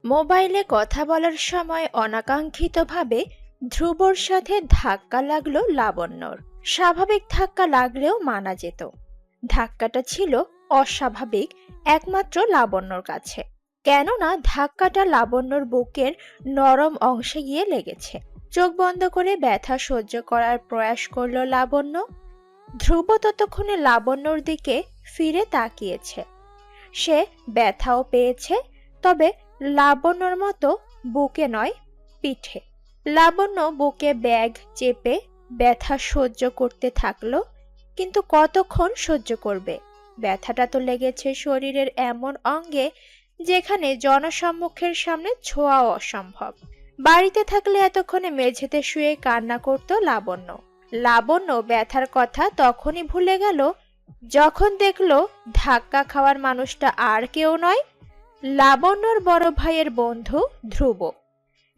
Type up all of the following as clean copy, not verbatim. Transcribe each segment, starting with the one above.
মোবাইলে কথা বলার সময় অনাকাঙ্ক্ষিতভাবে ধ্রুবর সাথে ধাক্কা লাগলো লাবণ্যর। স্বাভাবিক ধাক্কা লাগলেও মানা যেত, ধাক্কাটা ছিল অস্বাভাবিক একমাত্র লাবণ্যর কাছে। কেননা ধাক্কাটা লাবণ্যর বুকের নরম অংশে গিয়ে লেগেছে। চোখ বন্ধ করে ব্যথা সহ্য করার প্রয়াস করলো লাবণ্য। ধ্রুব ততক্ষণে লাবণ্যর দিকে ফিরে তাকিয়েছে। সে ব্যথাও পেয়েছে, তবে লাবণ্যর মতো বুকে নয়, পিঠে। লাবণ্য বুকে ব্যাগ চেপে ব্যথা সহ্য করতে থাকলো, কিন্তু কতক্ষণ সহ্য করবে? ব্যথাটা তো লেগেছে শরীরের এমন অঙ্গে যেখানে জনসম্মুখের সামনে ছোঁয়াও অসম্ভব। বাড়িতে থাকলে এতক্ষণে মেঝেতে শুয়ে কান্না করতো লাবণ্য। লাবণ্য ব্যথার কথা তখনই ভুলে গেল যখন দেখলো ধাক্কা খাওয়ার মানুষটা আর কেউ নয়, লাবণ্যর বড় ভাইয়ের বন্ধু ধ্রুব,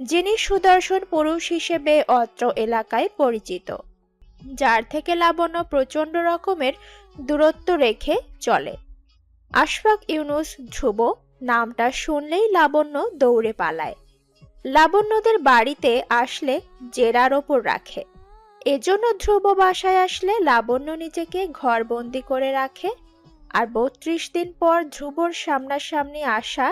যিনি সুদর্শন পুরুষ হিসেবে অত্র এলাকায় পরিচিত, যার থেকে লাবণ্য প্রচণ্ড রকমের দূরত্ব রেখে চলে। আশফাক ইউনুস ধ্রুব নামটা শুনলেই লাবণ্য দৌড়ে পালায়। লাবণ্যদের বাড়িতে আসলে জেরার ওপর রাখে, এজন্য ধ্রুব বাসায় আসলে লাবণ্য নিজেকে ঘরবন্দি করে রাখে। আর ৩২ দিন পর ধ্রুবর সামনাসামনি আসা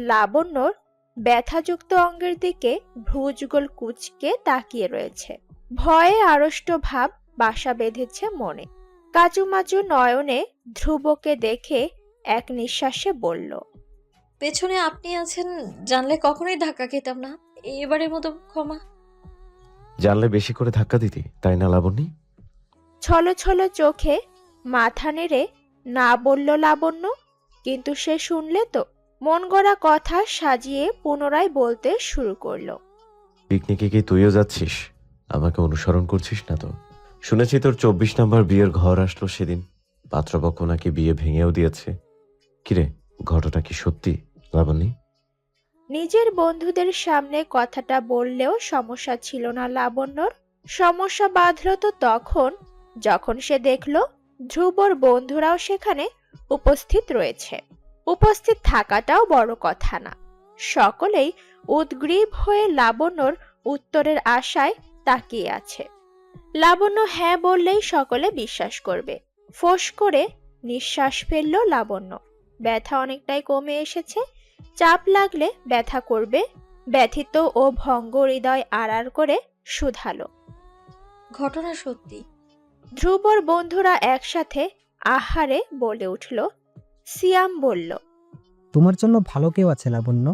লাবণ্যর ব্যথাযুক্ত অঙ্গের দিকে ভ্রুযুগল কুঁচকে তাকিয়ে রয়েছে। ভয়ে আড়ষ্ট ভাব বাসা বেঁধেছে মনে। কাচুমাচু নয়নে ধ্রুবকে দেখে এক নিঃশ্বাসে বলল, পেছনে আপনি আছেন জানলে কখনোই ধাক্কা খেতাম না। এবারের মতো ক্ষমা। জানলে বেশি করে ধাক্কা দিতি, তাই না লাবণ্যী? ছলো ছলো চোখে মাথা নেড়ে না বলল লাবণ্য। কিন্তু সে শুনলে তো, মন গড়া কথা সাজিয়ে পুনরায় বলতে শুরু করলো। পিকনিকে কি তুইও যাচ্ছিস? আমাকে অনুসরণ করছিস না তো? শুনেছি তোর ২৪ নম্বর বিয়ের ঘর আসলো সেদিন, পাত্রপক্ষ নাকি বিয়ে ভেঙেও দিয়েছে। কিরে, ঘটনা কি সত্যি লাবণ্যী? নিজের বন্ধুদের সামনে কথাটা বললেও সমস্যা ছিল না লাবণ্যর। সমস্যা বাঁধল তো তখন যখন সে দেখল ধ্রুবর বন্ধুরাও সেখানে উপস্থিত রয়েছে। উপস্থিত থাকাটাও বড় কথা না, সকলেই উদ্গ্রীব হয়ে লাবণ্যর উত্তরের আশায় তাকিয়ে আছে। লাবণ্য হ্যাঁ বললেই সকলে বিশ্বাস করবে। ফোঁস করে নিঃশ্বাস ফেলল লাবণ্য। ব্যথা অনেকটাই কমে এসেছে। চাপ লাগলে ব্যথা করবে, ব্যথিত ও ভঙ্গ হৃদয় আড়ার করে শুধালো। ঘটনা সত্যি। ধ্রুবর বন্ধুরা একসাথে আহারে বলে উঠল। সিয়াম বলল, তোমার জন্য ভালো কেউ আছে লাবণ্য।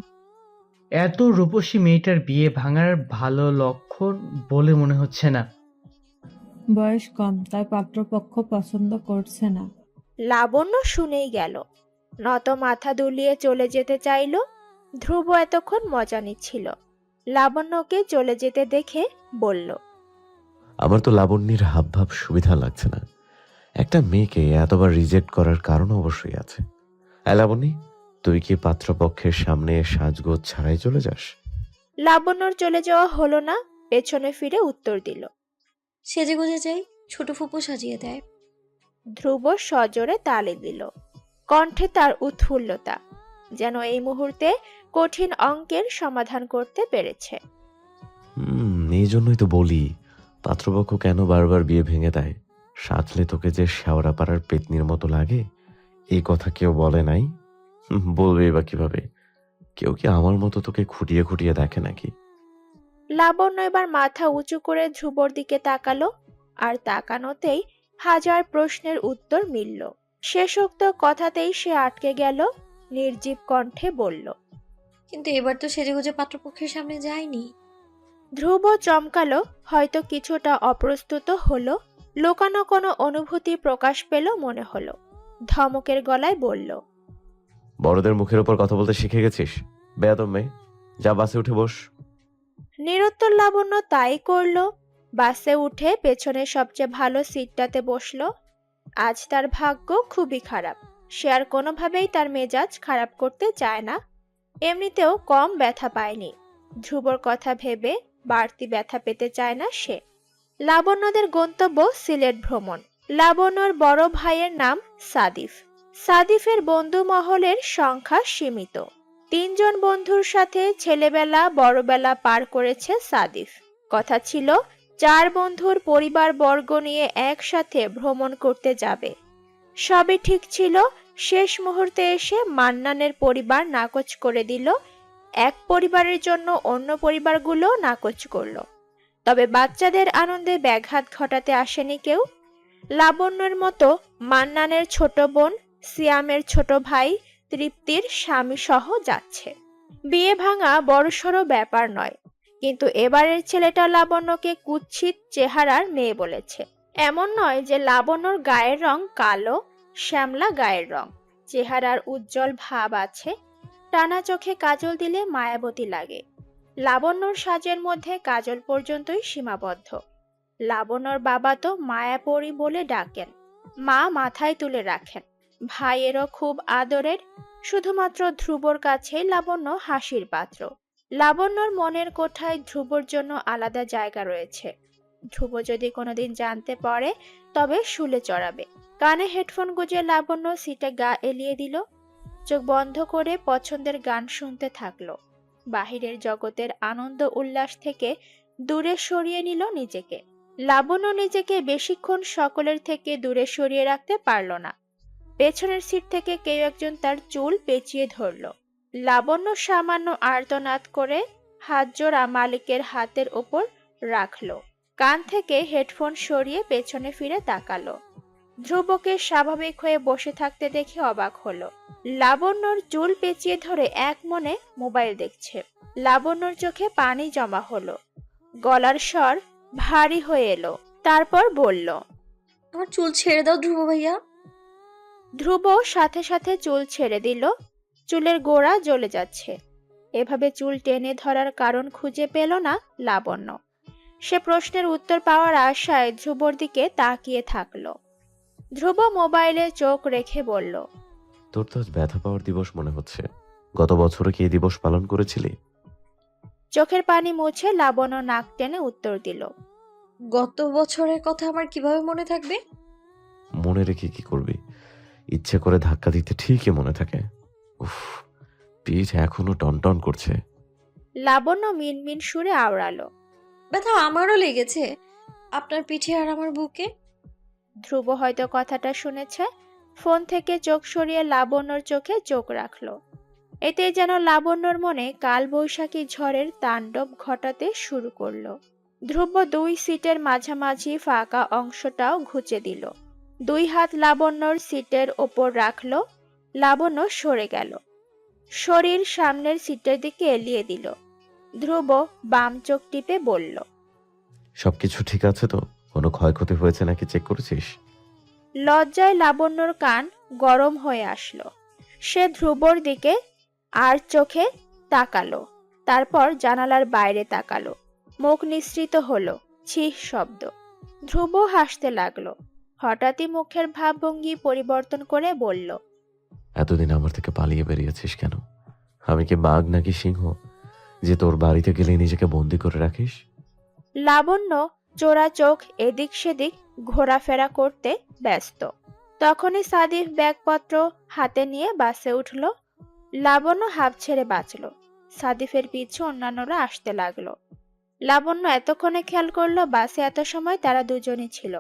এত রূপসী মেয়েটার বিয়ে ভাঙার ভালো লক্ষণ বলে মনে হচ্ছে না। বয়স কম, তাই পাত্রপক্ষ পছন্দ করছে না। লাবণ্য শুনেই গেল, নত মাথা দুলিয়ে চলে যেতে চাইল। ধ্রুব এতক্ষণ মজা নিচ্ছিল। লাবণ্যকে চলে যেতে দেখে বলল, আমার তো লাবণ্যীর হাবভাব সুবিধা লাগছে না। একটা মেয়েকে এতবার রিজেক্ট করার কারণ অবশ্যই আছে। লাবণ্যী, তুই কি পাত্রপক্ষের সামনে সাজগোজ ছাড়াই চলে যাস? লাবণ্যর চলে যাওয়া হলো না, পেছনে ফিরে উত্তর দিল। সেজে গুজে যাই, ছোট ফুপু সাজিয়ে দেয়। ধ্রুব সজোরে তালি দিল। কণ্ঠে তার উৎফুল্লতা, যেন এই মুহূর্তে কঠিন অঙ্কের সমাধান করতে পেরেছে। এই জন্যই তো বলি, পাত্রপক্ষ কেন বারবার বিয়ে ভেঙে দেয়। সাজলে তোকে যে শেওড়া পাড়ার পেতনির মতো লাগে, এই কথা কেউ বলে নাই? বলবে বা কিভাবে? কেউ কি আমার মতো তোকে খুঁটিয়ে খুঁটিয়ে দেখে নাকি? লাবণ্য এবার মাথা উঁচু করে ধ্রুবর দিকে তাকালো, আর তাকানোতেই হাজার প্রশ্নের উত্তর মিলল। শেষোক্ত কথাতেই সে আটকে গেল, নির্জীব কণ্ঠে বলল, কিন্তু এবার তো সেজে গুজে পাত্রপক্ষের সামনে যায়নি। ধ্রুব চমকালো, হয়তো কিছুটা অপ্রস্তুত হলো, লোকানো কোনো অনুভূতি প্রকাশ পেল মনে হলো। ধমকের গলায় বলল, বড়দের মুখের উপর কথা বলতে শিখে গেছিস? বেয়াদব মেয়ে, যা বাসে উঠে বস। নিরুত্তর লাবণ্য তাই করল। বাসে উঠে পেছনে সবচেয়ে ভালো সিটটাতে বসলো। আজ তার ভাগ্য খুবই খারাপ। সে আর কোনোভাবেই তার মেজাজ খারাপ করতে চায় না। এমনিতেও কম ব্যথা পায়নি। ধ্রুবর কথা ভেবে বাড়তি ব্যথা পেতে চায় না সে। লাবণ্যদের গন্তব্য সিলেট ভ্রমণ। লাবণ্যর বড় ভাইয়ের নাম সাদিফ। সাদিফের বন্ধু মহলের সংখ্যা সীমিত। তিনজন বন্ধুর সাথে ছেলেবেলা বড়বেলা পার করেছে সাদিফ। কথা ছিল 4 বন্ধুর পরিবার বর্গ নিয়ে একসাথে ভ্রমণ করতে যাবে। সবই ঠিক ছিল, শেষ মুহূর্তে এসে মান্নানের পরিবার নাকচ করে দিল। এক পরিবারের জন্য অন্য পরিবারগুলো নাকচ করলো। তবে বাচ্চাদের আনন্দে ব্যাঘাত ঘটাতে আসেনি কেউ। লাবণ্যর মতো মান্নানের ছোট বোন, সিয়ামের ছোট ভাই, তৃপ্তির স্বামী সহ যাচ্ছে। বিয়ে ভাঙা বড়সড় ব্যাপার নয়, কিন্তু এবারের ছেলেটা লাবণ্যকে কুৎসিত চেহারার মেয়ে বলেছে। এমন নয় যে লাবণ্যর গায়ের রং কালো, শ্যামলা গায়ের রং। চেহারার উজ্জ্বল ভাব আছে, টানা চোখে কাজল দিলে মায়াবতী লাগে। লাবণ্যর সাজের মধ্যে কাজল পর্যন্তই সীমাবদ্ধ। লাবণ্যর বাবা তো মায়াপরী বলে ডাকেন, মা মাথায় তুলে রাখেন। ভাইয়েরও খুব আদরের। শুধুমাত্র ধ্রুবর কাছেই লাবণ্য হাসির পাত্র। লাবণ্যর মনের কোঠায় ধ্রুবর জন্য আলাদা জায়গা রয়েছে। ধ্রুব যদি কোনোদিন জানতে পারে তবে শুলে চড়াবে। কানে হেডফোন গুঁজে লাবণ্য সিটে গা এলিয়ে দিল। চোখ বন্ধ করে পছন্দের গান শুনতে থাকলো। বাহিরের জগতের আনন্দ উল্লাস থেকে দূরে সরিয়ে নিল নিজেকে। লাবণ্য নিজেকে বেশিক্ষণ সকলের থেকে দূরে সরিয়ে রাখতে পারল না। পেছনের সিট থেকে কেউ একজন তার চুল পেঁচিয়ে ধরল। লাবণ্য সামান্য আর্তনাদ করে হাত জোড়া মালিকের হাতের ওপর রাখলো। কান থেকে হেডফোন সরিয়ে পেছনে ফিরে তাকালো। ধ্রুবকে স্বাভাবিক হয়ে বসে থাকতে দেখে অবাক হলো। লাবণ্যর চুল পেঁচিয়ে ধরে এক মনে মোবাইল দেখছে। লাবণ্যর চোখে পানি জমা হলো। গলার স্বর ভারী হয়ে এলো। তারপর বলল, আমার চুল ছেড়ে দাও ধ্রুব ভাইয়া। ধ্রুব সাথে সাথে চুল ছেড়ে দিল। চুলের গোড়া জ্বলে যাচ্ছে। এভাবে চুল টেনে ধরার কারণ খুঁজে পেল না লাবণ্য। সে প্রশ্নের উত্তর পাওয়ার আশায় ধ্রুবর দিকে তাকিয়ে থাকলো। ধ্রুব মোবাইলে চোখ রেখে বলল, তোর তো আজ ব্যথা পাওয়ার দিবস মনে হচ্ছে। গত বছরে কি এই দিবস পালন করেছিলি? চোখের পানি মুছে লাবণ্য নাক টেনে উত্তর দিল, গত বছরের কথা আমার কিভাবে মনে থাকবে? মনে রেখে কি করবি? ইচ্ছে করে ধাক্কা দিতে ঠিকই মনে থাকে। উফ, পিঠ এখনো টনটন করছে। লাবণ্য মিনমিন সুরে আওড়ালো। ব্যথা আমারও লেগেছে, আপনার পিঠে আর আমার বুকে। ধ্রুব হয়তো কথাটা শুনেছে। ফোন থেকে চোখ সরিয়ে লাবণ্যর চোখে চোখ রাখলো। এতে যেন লাবণ্যর মনে কালবৈশাখী ঝড়ের তাণ্ডব ঘটাতে শুরু করলো। ধ্রুব 2 সিটের মাঝামাঝি ফাঁকা অংশটাও ঘুচে দিল। 2 হাত লাবণ্যর সিটের ওপর রাখলো। লাবণ্য সরে গেল। শরীর সামনের সিটের দিকে এলিয়ে দিল। ধ্রুব বাম চোখ টিপে বলল, সবকিছু ঠিক আছে তো? কোনো ক্ষয়ক্ষতি হয়েছে নাকি চেক করেছিস? লজ্জায় লাবণ্যর কান গরম হয়ে আসলো। সে ধ্রুবর দিকে আর চোখে তাকালো। তারপর জানালার বাইরে তাকালো। মুখ নিঃসৃত হলো ছিঃ শব্দ। ধ্রুব হাসতে লাগলো। হঠাৎই মুখের ভাবভঙ্গি পরিবর্তন করে বলল, এতদিন আমার থেকে পালিয়ে বেরিয়েছিস কেন? আমি কি বাঘ নাকি সিংহ যে তোর বাড়িতে গেলে নিজেকে বন্দি করে রাখিস? লাবণ্য চোরা চোখ এদিক সেদিক ঘোরাফেরা করতে ব্যস্ত। তখনই সাদিফ ব্যাগপত্র হাতে নিয়ে বাসে উঠল। লাবণ্য হাঁপ ছেড়ে বাঁচল। সাদিফের পিছু অন্যান্যরা আসতে লাগলো। লাবণ্য এতক্ষণে খেয়াল করলো বাসে এত সময় তারা দুজনই ছিল।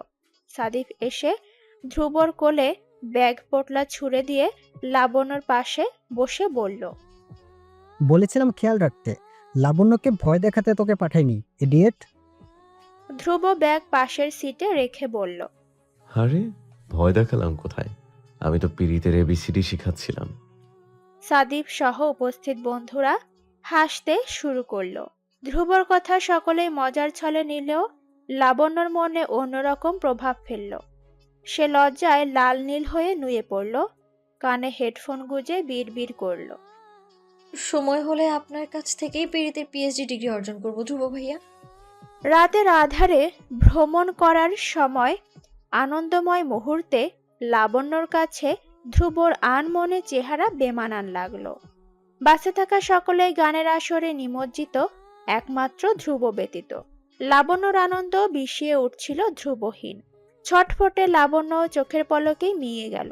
সাদিফ এসে ধ্রুবর কোলে ব্যাগ পোটলা ছুঁড়ে দিয়ে লাবণ্যর পাশে বসে বলল, বলেছিলাম খেয়াল রাখতে। লাবণ্যকে ভয় দেখাতে তোকে পাঠাইনি, ইডিয়েট। ধ্রুব ব্যাগ পাশের সিটে রেখে বলল, আরে ভয় দেখালাম কোথায়? আমি তো পিরিতের এবিসিডি শিখাচ্ছিলাম। সাদিফ সহ উপস্থিত বন্ধুরা হাসতে শুরু করলো। ধ্রুবর কথা সকলেই মজার ছলে নিলেও লাবণ্যর মনে অন্যরকম প্রভাব ফেলল। সে লজ্জায় লাল নীল হয়ে নুয়ে পড়ল। কানে হেডফোন গুঁজে বিড়বিড় করল, সময় হলে আপনার কাছ থেকেই পিরিতের পিএইচডি ডিগ্রি অর্জন করব ধ্রুব ভাইয়া। রাতের আধারে ভ্রমণ করার সময় আনন্দময় মুহূর্তে লাবণ্যর কাছে ধ্রুবর আনমনে চেহারা বেমানান লাগলো। বাসে থাকা সকলেই গানের আসরে নিমজ্জিত, একমাত্র ধ্রুব ব্যতীত। লাবণ্যর আনন্দ বিষিয়ে উঠছিল ধ্রুবহীন। ছটফটে লাবণ্য চোখের পলকেই মিয়ে গেল।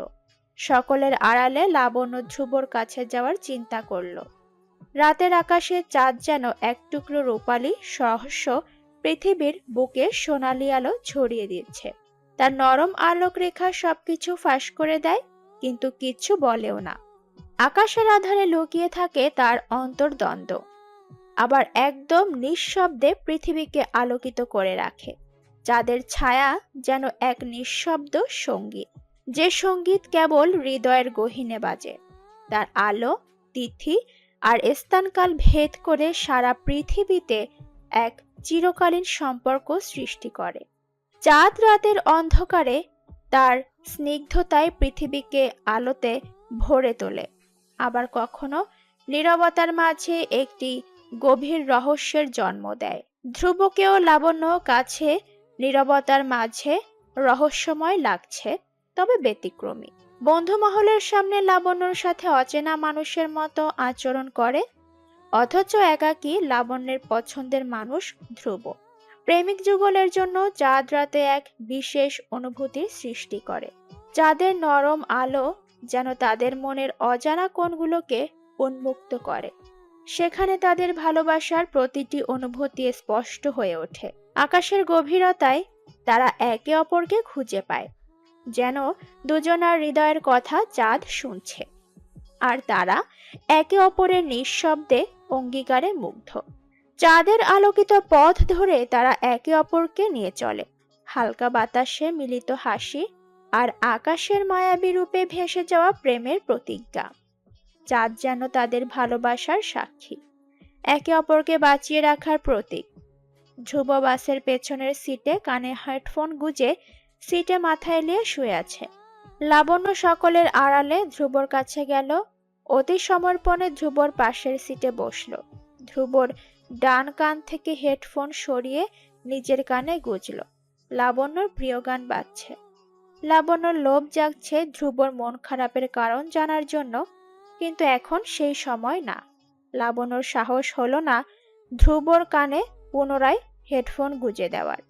সকলের আড়ালে লাবণ্য ধ্রুবর কাছে যাওয়ার চিন্তা করল। রাতের আকাশে চাঁদ যেন এক টুকরো রূপালী সহস্য পৃথিবীর বুকে সোনালি আলো ছড়িয়ে দিচ্ছে। তার নরম আলোক রেখা সবকিছু ফাঁস করে দেয়, কিন্তু কিচ্ছু বলেও না। আকাশের আধারে লুকিয়ে থাকে তার অন্তর্দ্বন্দ্ব, আবার একদম নিঃশব্দে পৃথিবীকে আলোকিত করে রাখে। চাঁদের ছায়া যেন এক নিঃশব্দ সঙ্গীত, যে সঙ্গীত কেবল হৃদয়ের গহীনে বাজে। তার আলো, তিথি আর স্থানকাল ভেদ করে সারা পৃথিবীতে এক চিরকালীন সম্পর্ক সৃষ্টি করে। চাঁদ রাতের অন্ধকারে তার স্নিগ্ধতায় পৃথিবীকে আলোতে ভরে তোলে, আবার কখনো নীরবতার মাঝে একটি গভীর রহস্যের জন্ম দেয়। ধ্রুবকেও লাবণ্য কাছে নীরবতার মাঝে রহস্যময় লাগছে, তবে ব্যতিক্রমী। বন্ধু মহলের সামনে লাবণ্যর সাথে অচেনা মানুষের মতো আচরণ করে, অথচ একাকী লাবণ্যের পছন্দের মানুষ ধ্রুব। প্রেমিক যুগলের জন্য চাঁদ রাতে এক বিশেষ অনুভূতির সৃষ্টি করে। চাঁদের নরম আলো যেন তাদের মনের অজানা কোণগুলোকে উন্মুক্ত করে। সেখানে তাদের ভালোবাসার প্রতিটি অনুভূতি স্পষ্ট হয়ে ওঠে। আকাশের গভীরতায় তারা একে অপরকে খুঁজে পায়, যেন দুজনার হৃদয়ের কথা চাঁদ শুনছে, আর তারা একে অপরের নিঃশব্দে অঙ্গীকারে মুগ্ধ। চাঁদের আলোকিত পথ ধরে তারা একে অপরকে নিয়ে চলে। হালকা বাতাসে মিলিত হাসি আর আকাশের মায়াবী রূপে ভেসে যাওয়া প্রেমের প্রতিজ্ঞা। চাঁদ যেন তাদের ভালোবাসার সাক্ষী, একে অপরকে বাঁচিয়ে রাখার প্রতীক। ধ্রুব বাসের পেছনের সিটে কানে হেডফোন গুজে সিটে মাথা এলিয়ে শুয়ে আছে। লাবণ্য সকলের আড়ালে ধ্রুবর কাছে গেল, অতি সমর্পণে ধ্রুবর পাশের সিটে বসল। ধ্রুবর ডান কান থেকে হেডফোন সরিয়ে নিজের কানে গুজল। লাবণ্যর প্রিয় গান বাজছে। লাবণ্যর লোভ জাগছে ধ্রুবর মন খারাপের কারণ জানার জন্য, কিন্তু এখন সেই সময় না। লাবণ্যর সাহস হলো না ধ্রুবর কানে পুনরায় হেডফোন গুজে দেওয়ার।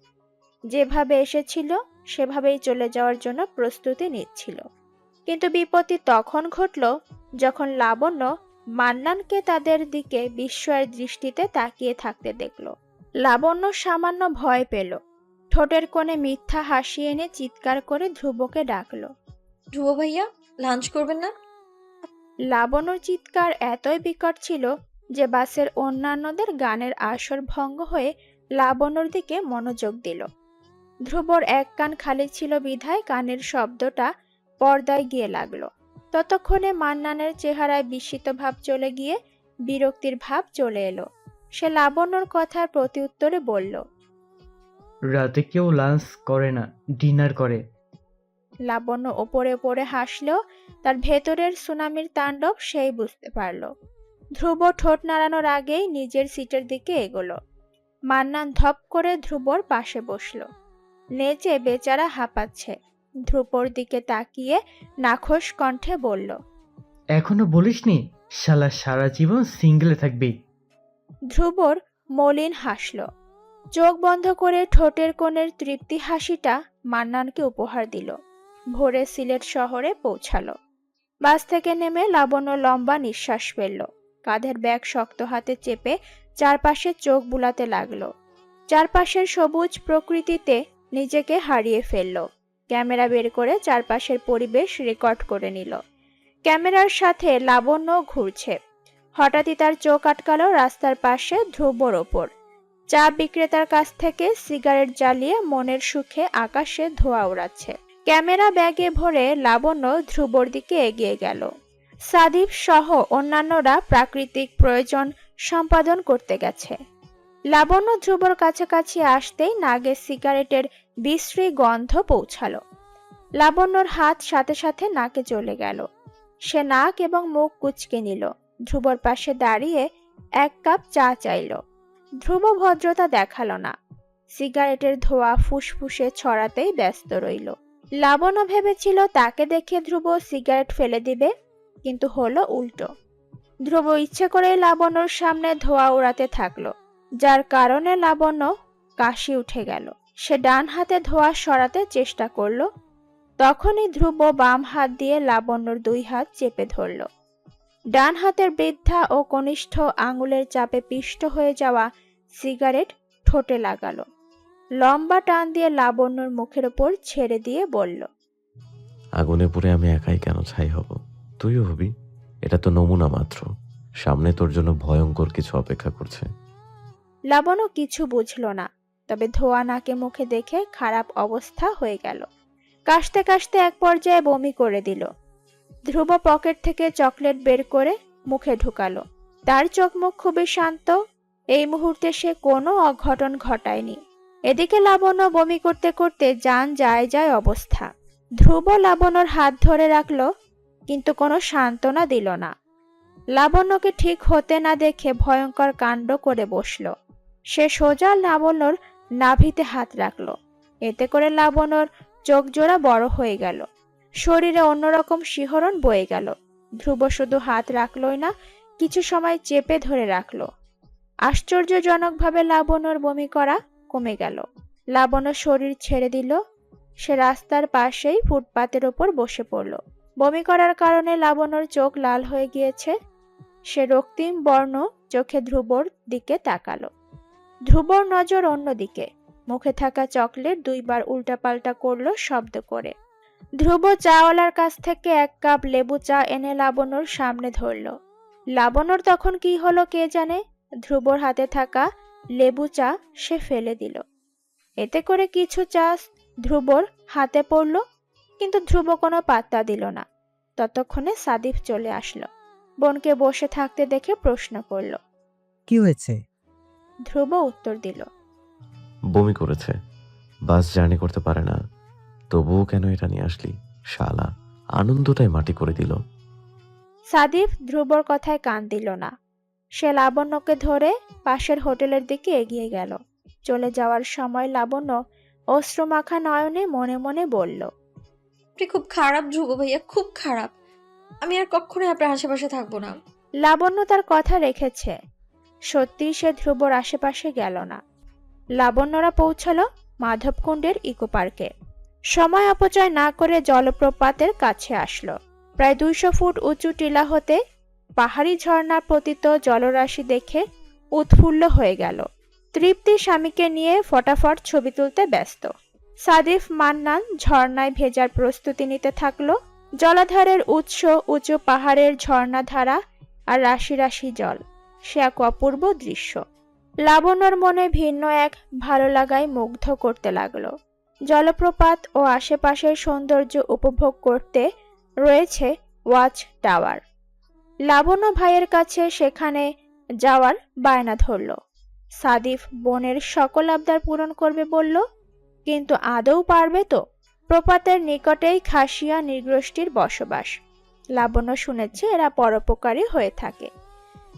যেভাবে এসেছিল সেভাবেই চলে যাওয়ার জন্য প্রস্তুতি নিচ্ছিল। কিন্তু বিপত্তি তখন ঘটল যখন লাবণ্য মান্নানকে তাদের দিকে বিস্ময়ের দৃষ্টিতে তাকিয়ে থাকতে দেখল। লাবণ্য সামান্য ভয় পেল, ঠোঁটের কোণে মিথ্যা হাসি এনে চিৎকার করে ধ্রুবকে ডাকল। ধ্রুব ভাইয়া, লাঞ্চ করবেন না? লাবণ্যর চিৎকার এতই বিকট ছিল যে বাসের অন্যান্যদের গানের আসর ভঙ্গ হয়ে লাবণ্যর দিকে মনোযোগ দিল। ধ্রুবর এক কান খালি ছিল বিধায় কানের শব্দটা পর্দায় গিয়ে লাগলো। ততক্ষণে মান্নানের চেহারায় বিস্মিত ভাব চলে গিয়ে বিরক্তির ভাব চলে এলো। সে লাবণ্যর কথার প্রতিউত্তরে বলল, রাতে কেউ লাঞ্চ করে না, ডিনার করে। লাবণ্য ওপরে ওপরে হাসলেও তার ভেতরের সুনামির তাণ্ডব সেই বুঝতে পারল। ধ্রুব ঠোঁট নাড়ানোর আগেই নিজের সিটের দিকে এগোলো। মান্নান ধপ করে ধ্রুবর পাশে বসল। নেচে বেচারা হাঁপাচ্ছে। ধ্রুবর দিকে তাকিয়ে নাখোশ কণ্ঠে বলল, এখনো বলিসনি শালা সারা জীবন সিঙ্গেলে থাকবি? ধ্রুবর মলিন হাসল। চোখ বন্ধ করে ঠোঁটের কোণের তৃপ্তি হাসিটা মান্নানকে উপহার দিল। ভোরে সিলেট শহরে পৌঁছালো। বাস থেকে নেমে লাবণ্য লম্বা নিঃশ্বাস ফেলল। কাঁধের ব্যাগ শক্ত হাতে চেপে চারপাশে চোখ বুলাতে লাগলো। চারপাশের সবুজ প্রকৃতিতে নিজেকে হারিয়ে ফেলল। ক্যামেরা বের করে চারপাশের পরিবেশ রেকর্ড করে নিল। ক্যামেরার সাথে লাবণ্য ঘুরছে। হঠাৎই তার চোখ আটকালো রাস্তার পাশে ধ্রুবর ওপর। চা বিক্রেতার কাছ থেকে সিগারেট জ্বালিয়ে মনের সুখে আকাশে ধোঁয়া উড়াচ্ছে। ক্যামেরা ব্যাগে ভরে লাবণ্য ধ্রুবর দিকে এগিয়ে গেল। সাদিফ সহ অন্যান্যরা প্রাকৃতিক প্রয়োজন সম্পাদন করতে গেছে। লাবণ্য ধ্রুবর কাছাকাছি আসতেই নাগে সিগারেটের বিশ্রী গন্ধ পৌঁছালো। লাবণ্যর হাত সাথে সাথে নাকে চলে গেল। সে নাক এবং মুখ কুঁচকে নিল। ধ্রুবর পাশে দাঁড়িয়ে এক কাপ চা চাইল। ধ্রুব ভদ্রতা দেখালো না। সিগারেটের ধোঁয়া ফুসফুসে ছড়াতেই ব্যস্ত রইল। লাবণ্য ভেবেছিল তাকে দেখে ধ্রুব সিগারেট ফেলে দিবে, কিন্তু হলো উল্টো। ধ্রুব ইচ্ছে করে লাবণ্যর সামনে ধোঁয়া উড়াতে থাকলো, যার কারণে লাবণ্য কাশি উঠে গেল। সে ডান হাতে ধোঁয়া সরাতে চেষ্টা করলো। তখনই ধ্রুব বাম হাত দিয়ে লাবণ্যর দুই হাত চেপে ধরল। ডান হাতের বৃদ্ধা ও কনিষ্ঠ আঙুলের চাপে পিষ্ট হয়ে যাওয়া সিগারেট ঠোঁটে লাগালো। লম্বা টান দিয়ে লাবণ্যর মুখের ওপর ছেড়ে দিয়ে বলল, আগুনে পুড়ে আমি একাই কেন ছাই হব? তুইও হবি। এটা তো নমুনা মাত্র। সামনে তোর জন্য ভয়ঙ্কর কিছু অপেক্ষা করছে। লাবণ্য কিছু বুঝল না, তবে ধোয়া নাকে মুখে দেখে খারাপ অবস্থা হয়ে গেল। কাশতে কাশতে এক পর্যায়ে বমি করে দিল। ধ্রুব পকেট থেকে চকলেট বের করে মুখে ঢুকালো। তার চোখ মুখ খুবই শান্ত। এই মুহূর্তে সে কোনো অঘটন ঘটায়নি। এদিকে লাবণ্য বমি করতে করতে জান যায় যায় অবস্থা। ধ্রুব লাবণ্যর হাত ধরে রাখলো, কিন্তু কোনো সান্ত্বনা দিল না। লাবণ্যকে ঠিক হতে না দেখে ভয়ঙ্কর কাণ্ড করে বসল। সে সোজা লাবণ্যর নাভিতে হাত রাখলো। এতে করে লাবণ্যর চোখ জোড়া বড় হয়ে গেল। শরীরে অন্যরকম শিহরণ বয়ে গেল। ধ্রুব শুধু হাত রাখলই না, কিছু সময় চেপে ধরে রাখলো। আশ্চর্যজনকভাবে লাবণ্যর বমি করা কমে গেল। লাবণ্য শরীর ছেড়ে দিল। সে রাস্তার পাশেই ফুটপাতের ওপর বসে পড়ল। বমি করার কারণে লাবণ্যর চোখ লাল হয়ে গিয়েছে। সে রক্তিম বর্ণ চোখে ধ্রুবর দিকে তাকালো। ধ্রুবর নজর অন্যদিকে। মুখে থাকা চকলেট দুইবার উল্টাপাল্টা করলো শব্দ করে। ধ্রুব চাওয়ালার কাছ থেকে এক কাপ লেবু চা এনে লাবণ্যর সামনে ধরল। লাবণ্যর তখন কি হলো কে জানে, ধ্রুবর হাতে থাকা লেবু চা সে ফেলে দিল। এতে করে কিছু চা ধ্রুবর হাতে পড়ল, কিন্তু ধ্রুব কোনো পাত্তা দিল না। ততক্ষণে সাদিফ চলে আসলো। বোনকে বসে থাকতে দেখে প্রশ্ন করল। কি হয়েছে? ধ্রুব উত্তর দিল, বমি করেছে। বাস জার্নি করতে পারে না, তবুও কেন এটা নিয়ে আসলি? শালা, আনন্দটাই মাটি করে দিল। সাদিফ ধ্রুবর কথায় কান দিল না। সে লাবণ্যকে ধরে পাশের হোটেলের দিকে এগিয়ে গেল। চলে যাওয়ার সময় লাবণ্য অশ্রুমাখা নয়নে মনে মনে বলল, আপনি খুব খারাপ ধ্রুব ভাইয়া, খুব খারাপ। আমি আর কখনোই আপনার আশেপাশে থাকবো না। লাবণ্য তার কথা রেখেছে। সত্যি সে ধ্রুবর আশেপাশে গেল না। লাবণ্যরা পৌঁছালো মাধবকুণ্ডের ইকো পার্কে। সময় অপচয় না করে জলপ্রপাতের কাছে আসলো। প্রায় 200 ফুট উঁচু টিলা হতে পাহাড়ি ঝর্ণা পতিত জলরাশি দেখে উৎফুল্ল হয়ে গেল। তৃপ্তি স্বামীকে নিয়ে ফটাফট ছবি তুলতে ব্যস্ত। সাদিফ মান্নান ঝর্ণায় ভেজার প্রস্তুতি নিতে থাকলো। জলাধারের উৎস উঁচু পাহাড়ের ঝর্ণাধারা আর রাশি রাশি জল, সে এক অপূর্ব দৃশ্য। লাবণ্যর মনে ভিন্ন এক ভালো লাগায় মুগ্ধ করতে লাগলো। জলপ্রপাত ও আশেপাশের সৌন্দর্য উপভোগ করতে রয়েছে ওয়াচ টাওয়ার। লাবণ্য ভাইয়ের কাছে সেখানে যাওয়ার বায়না ধরল। সাদিফ বোনের সকল আবদার পূরণ করবে বলল, কিন্তু আদৌ পারবে তো? প্রপাতের নিকটেই খাসিয়া নৃগোষ্ঠীর বসবাস। লাবণ্য শুনেছে এরা পরোপকারী হয়ে থাকে।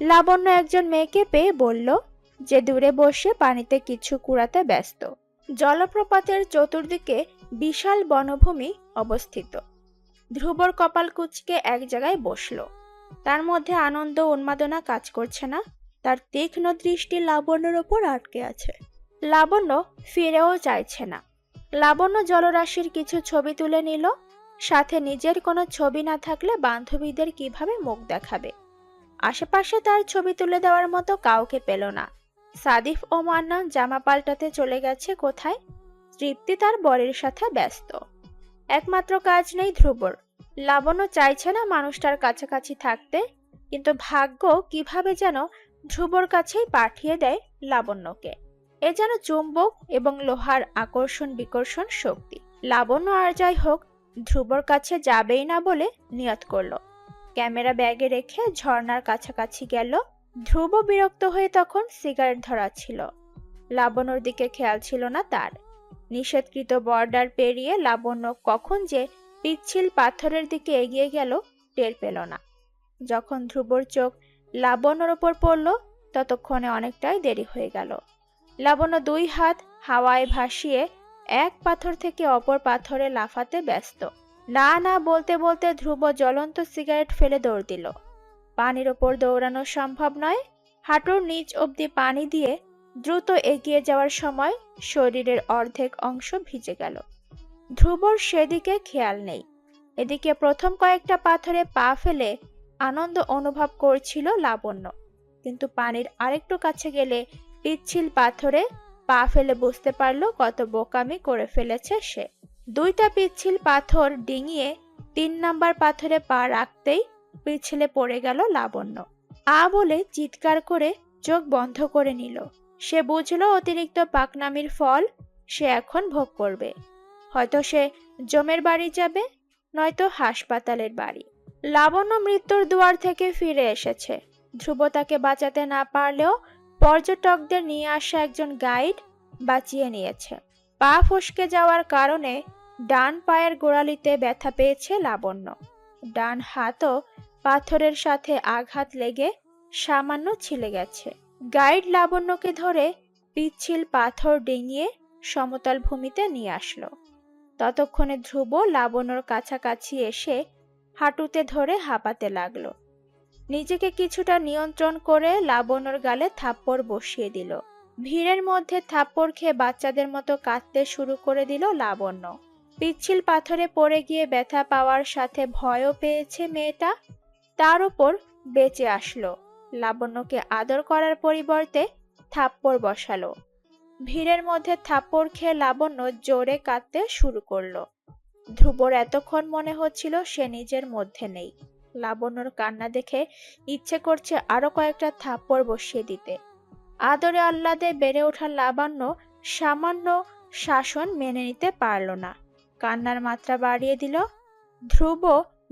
লাবণ্য একজন মেয়েকে পেয়ে বলল যে দূরে বসে পানিতে কিছু কুড়াতে ব্যস্ত। জলপ্রপাতের চতুর্দিকে বিশাল বনভূমি অবস্থিত। ধ্রুবর কপাল কুঁচকে এক জায়গায় বসলো। তার মধ্যে আনন্দ উন্মাদনা কাজ করছে না। তার তীক্ষ্ণ দৃষ্টি লাবণ্যর ওপর আটকে আছে। লাবণ্য ফিরেও চাইছে না। লাবণ্য জলরাশির কিছু ছবি তুলে নিল। সাথে নিজের কোনো ছবি না থাকলে বান্ধবীদের কিভাবে মুখ দেখাবে। আশেপাশে তার ছবি তুলে দেওয়ার মতো কাউকে পেল না। সাদিফ ও মান্নান জামা পাল্টাতে চলে গেছে কোথায়। তৃপ্তি তার বরের সাথে ব্যস্ত। একমাত্র কাজ নেই ধ্রুবর। লাবণ্য চাইছে না মানুষটার কাছাকাছি থাকতে, কিন্তু ভাগ্য কিভাবে যেন ধ্রুবর কাছেই পাঠিয়ে দেয় লাবণ্যকে। এ যেন চুম্বক এবং লোহার আকর্ষণ বিকর্ষণ শক্তি। লাবণ্য আর যাই হোক ধ্রুবর কাছে যাবেই না বলে নিয়ত করলো। ক্যামেরা ব্যাগে রেখে ঝর্ণার কাছাকাছি গেল। ধ্রুব বিরক্ত হয়ে তখন সিগারেট ধরাচ্ছিল। লাবণ্যর দিকে খেয়াল ছিল না তার। নিষেধকৃত বর্ডার পেরিয়ে লাবণ্য কখন যে পিচ্ছিল পাথরের দিকে এগিয়ে গেল টের পেল না। যখন ধ্রুবর চোখ লাবণ্যর ওপর পড়ল ততক্ষণে অনেকটাই দেরি হয়ে গেল। লাবণ্য 2 হাত হাওয়ায় ভাসিয়ে এক পাথর থেকে অপর পাথরে লাফাতে ব্যস্ত। না না বলতে বলতে ধ্রুব জ্বলন্ত সিগারেট ফেলে দৌড় দিল। পানির ওপর দৌড়ানো সম্ভব নয়। হাঁটুর নিচ অবধি পানি দিয়ে দ্রুত এগিয়ে যাওয়ার সময় শরীরের অর্ধেক অংশ ভিজে গেল। ধ্রুবর সেদিকে খেয়াল নেই। এদিকে প্রথম কয়েকটা পাথরে পা ফেলে আনন্দ অনুভব করছিল লাবণ্য, কিন্তু পানির আরেকটু কাছে গেলে পিচ্ছিল পাথরে পা ফেলে বুঝতে পারলো কত বোকামি করে ফেলেছে সে। দুইটা পিচ্ছিল পাথর ডিঙিয়ে 3 নাম্বার পাথরে পা রাখতেই পিছলে পড়ে গেল লাবণ্য। বলে চিৎকার করে চোখ বন্ধ করে নিল। সে বুঝলো অতিরিক্ত পাকনামির ফল সে এখন ভোগ করবে। হয়তো সে জমের বাড়ি যাবে, নয়তো হাসপাতালের বাড়ি। লাবণ্য মৃত্যুর দুয়ার থেকে ফিরে এসেছে। ধ্রুব তাকে বাঁচাতে না পারলেও পর্যটকদের নিয়ে আসা একজন গাইড বাঁচিয়ে নিয়েছে। পা ফসকে যাওয়ার কারণে ডান পায়ের গোড়ালিতে ব্যথা পেয়েছে লাবণ্য। ডান হাতও পাথরের সাথে আঘাত লেগে সামান্য ছিলে গেছে। গাইড লাবণ্যকে ধরে পিচ্ছিল পাথর ডিঙিয়ে সমতল ভূমিতে নিয়ে আসলো। ততক্ষণে ধ্রুব লাবণ্যর কাছাকাছি এসে হাঁটুতে ধরে হাঁপাতে লাগলো। নিজেকে কিছুটা নিয়ন্ত্রণ করে লাবণ্যর গালে থাপ্পড় বসিয়ে দিল। ভিড়ের মধ্যে থাপ্পড় খেয়ে বাচ্চাদের মতো কাঁদতে শুরু করে দিল লাবণ্য। পিচ্ছিল পাথরে পড়ে গিয়ে ব্যথা পাওয়ার সাথে ভয়ও পেয়েছে মেয়েটা। তার উপর বেঁচে আসলো। লাবণ্যকে আদর করার পরিবর্তে থাপ্পড় বসালো। ভিড়ের মধ্যে থাপ্পড় খেয়ে লাবণ্য জোরে কাঁদতে শুরু করলো। ধ্রুবর এতক্ষণ মনে হচ্ছিল সে নিজের মধ্যে নেই। লাবণ্যর কান্না দেখে ইচ্ছে করছে আরো কয়েকটা থাপ্পড় বসিয়ে দিতে। আদরে আহ্লাদে বেড়ে ওঠা লাবণ্য সামান্য শাসন মেনে নিতে পারল না, কান্নার মাত্রা বাড়িয়ে দিল। ধ্রুব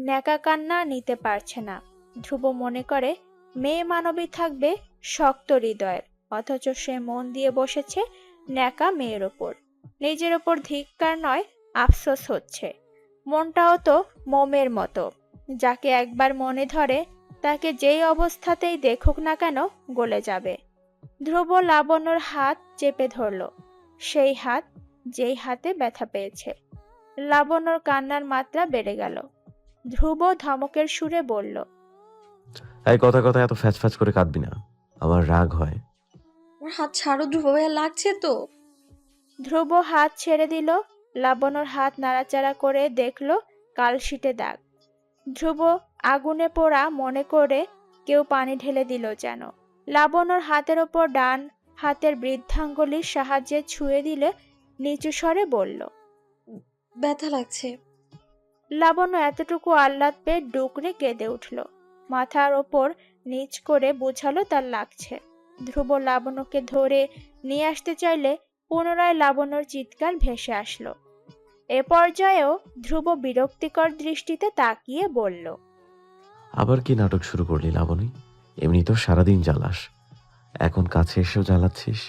ন্যাকা কান্না নিতে পারছে না। ধ্রুব মনে করে মেয়ে মানবী থাকবে শক্ত হৃদয়ের, অথচ সে মন দিয়ে বসেছে ন্যাকা মেয়ের ওপর। নিজের ওপর ধিক্কার নয়, আফসোস হচ্ছে। মনটাও তো মোমের মতো, যাকে একবার মনে ধরে তাকে যেই অবস্থাতেই দেখুক না কেন গলে যাবে। ধ্রুব লাবণ্যর হাত চেপে ধরল, সেই হাত যেই হাতে ব্যথা পেয়েছে। লাবণ্যর কান্নার মাত্রা বেড়ে গেল। ধ্রুব ধমকের সুরে বলল, এই কথা কথা এত ফ্যাচ ফ্যাচ করে কাঁদবি না, আমার রাগ হয়। আমার হাত ছাড়ো ধ্রুব ভাইয়া, লাগছে তো। ধ্রুব হাত ছেড়ে দিল। লাবণ্যর হাত নাড়াচাড়া করে দেখল কালশিটে দাগ। ধ্রুব আগুনে পোড়া মনে করে কেউ পানি ঢেলে দিল যেন। লাবণ্যর হাতের ওপর ডান হাতের বৃদ্ধাঙ্গুলির সাহায্যে ছুঁয়ে দিলে নিচু স্বরে বলল, ব্যথা লাগছে। লাবণ্য এতটুকু আহ্লাদ পেয়ে ডুকরে কেঁদে উঠল। মাথার ওপর নিচ করে বোঝালো তার লাগছে। ধ্রুব লাবণ্যকে ধরে নিয়ে আসতে চাইলে পুনরায় লাবণ্যর চিৎকার ভেসে আসলো। এ পর্যায়েও ধ্রুব বিরক্তিকর দৃষ্টিতে তাকিয়ে বলল, আবার কি নাটক শুরু করলি লাবণী? এমনি তো সারাদিন জ্বালাস, এখন কাছে এসেও জ্বালাচ্ছিস।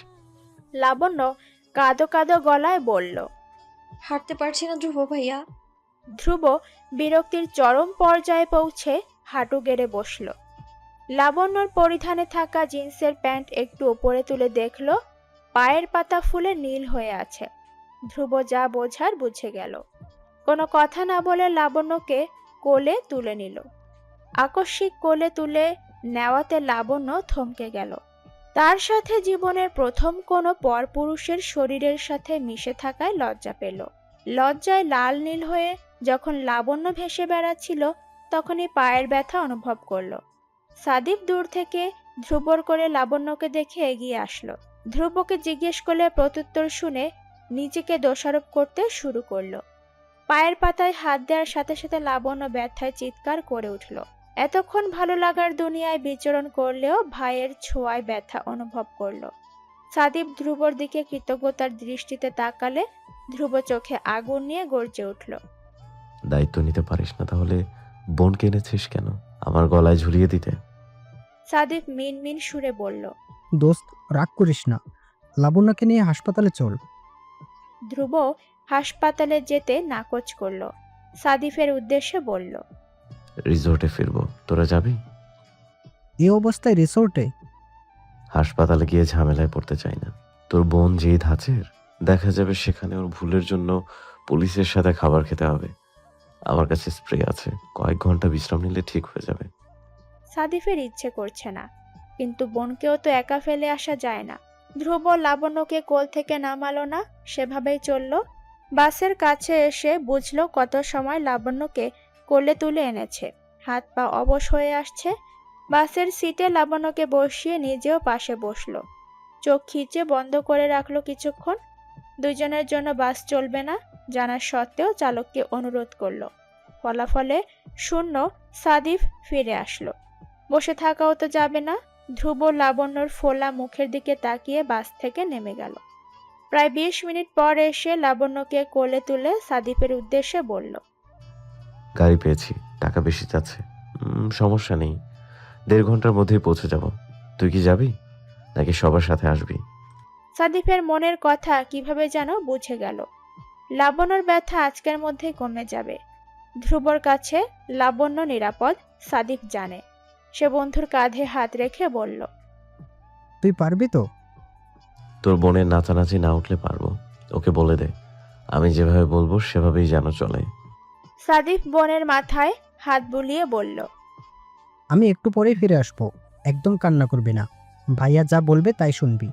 লাবণ্য কাঁদো কাঁদো গলায় বলল। হাঁটতে পারছি না ধ্রুব ভাইয়া। ধ্রুব বিরক্তির চরম পর্যায়ে পৌঁছে হাঁটু গেড়ে বসল। লাবণ্যর পরিধানে থাকা জিন্সের প্যান্ট একটু উপরে তুলে দেখল পায়ের পাতা ফুলে নীল হয়ে আছে। ধ্রুব যা বোঝার বুঝে গেল। কোনো কথা না বলে লাবণ্যকে কোলে তুলে নিল। আকস্মিক কোলে তুলে নেওয়াতে লাবণ্য থমকে গেল। তার সাথে জীবনের প্রথম কোনো পরপুরুষের শরীরের সাথে মিশে থাকায় লজ্জা পেল। লজ্জায় লাল নীল হয়ে যখন লাবণ্য ভেসে বেড়াচ্ছিল তখনই পায়ের ব্যথা অনুভব করল। সাদীপ দূর থেকে ধ্রুবর করে লাবণ্যকে দেখে এগিয়ে আসলো। ধ্রুবকে জিজ্ঞেস করলে প্রত্যুত্তর শুনে নিজেকে দোষারোপ করতে শুরু করলো। পায়ের পাতায় হাত দেওয়ার সাথে সাথে লাবণ্য ব্যথায় চিৎকার করে উঠল। এতক্ষণ ভালো লাগার দুনিয়ায় বিচরণ করলেও ভাইয়ের ছোঁয়ায় ব্যথা অনুভব করল। সাদীপ ধ্রুবর দিকে কৃতজ্ঞতার দৃষ্টিতে তাকালে ধ্রুব চোখে আগুন নিয়ে গর্জে উঠল। দায়িত্ব নিতে পারিস না তাহলে বোনকে এনেছিস কেন আমার গলায় ঝুলিয়ে দিতে? সাদীপ মিনমিন সুরে বলল। দোস্ত, রাগ করিস না, লাবণ্যকে নিয়ে হাসপাতালে চল। ধ্রুব হাসপাতালে যেতে নাকচ করল। সাদিফের উদ্দেশ্যে বলল, রিসোর্টে ফিরবো, তোরা যাবি? এই অবস্থায় রিসোর্টে? হাসপাতালে গিয়ে ঝামেলায় পড়তে চাই না। তোর বোন যেই ধাঁচের, দেখা যাবে সেখানে ওর ভুলের জন্য পুলিশের সাথে খাবার খেতে হবে। আমার কাছে স্প্রে আছে, কয়েক ঘন্টা বিশ্রাম নিলে ঠিক হয়ে যাবে। সাদিফের ইচ্ছে করছে না, কিন্তু বোনকেও তো একা ফেলে আসা যায় না। ধ্রুব লাবণ্যকে কোল থেকে নামালো না, সেভাবেই চলল। বাসের কাছে এসে বুঝলো কত সময় লাবণ্যকে কোলে তুলে এনেছে। হাত পা অবশ হয়ে আসছে। বাসের সিটে লাবণ্যকে বসিয়ে নিজেও পাশে বসলো। চোখ খিচে বন্ধ করে রাখলো কিছুক্ষণ। দুজনের জন্য বাস চলবে না জানা সত্ত্বেও চালককে অনুরোধ করলো। ফলাফলে শূন্য সাদিফ ফিরে আসলো। বসে থাকাও তো যাবে না। ধ্রুব লাবণ্যর ফোলা মুখের দিকে তাকিয়ে বাস থেকে নেমে গেল। প্রায় 20 মিনিট পর এসে লাবণ্যকে কোলে তুলে সাদিফের উদ্দেশ্যে বলল, গাড়ি পেয়েছি, টাকা বেশি চাচ্ছে। সমস্যা নেই, 1.5 ঘন্টার মধ্যেই পৌঁছে যাব। তুই কি যাবি নাকি সবার সাথে আসবি? সাদিফের মনের কথা কিভাবে যেন বুঝে গেল। লাবণ্যর ব্যথা আজকের মধ্যেই কমে যাবে। ধ্রুবর কাছে লাবণ্য নিরাপদ সাদিফ জানে। সে বন্ধুর কাঁধে হাত রেখে বলল, তুই পারবি তো? তোর বোনের নাচানাচি না উঠলে পারবো। ওকে বলে দে আমি যেভাবে বলবো সেভাবেই যেন চলে। সাদিফ বোনের মাথায় হাত বুলিয়ে বলল, আমি একটু পরেই ফিরে আসবো, একদম কান্না করবি না। ভাইয়া যা বলবে তাই শুনবি।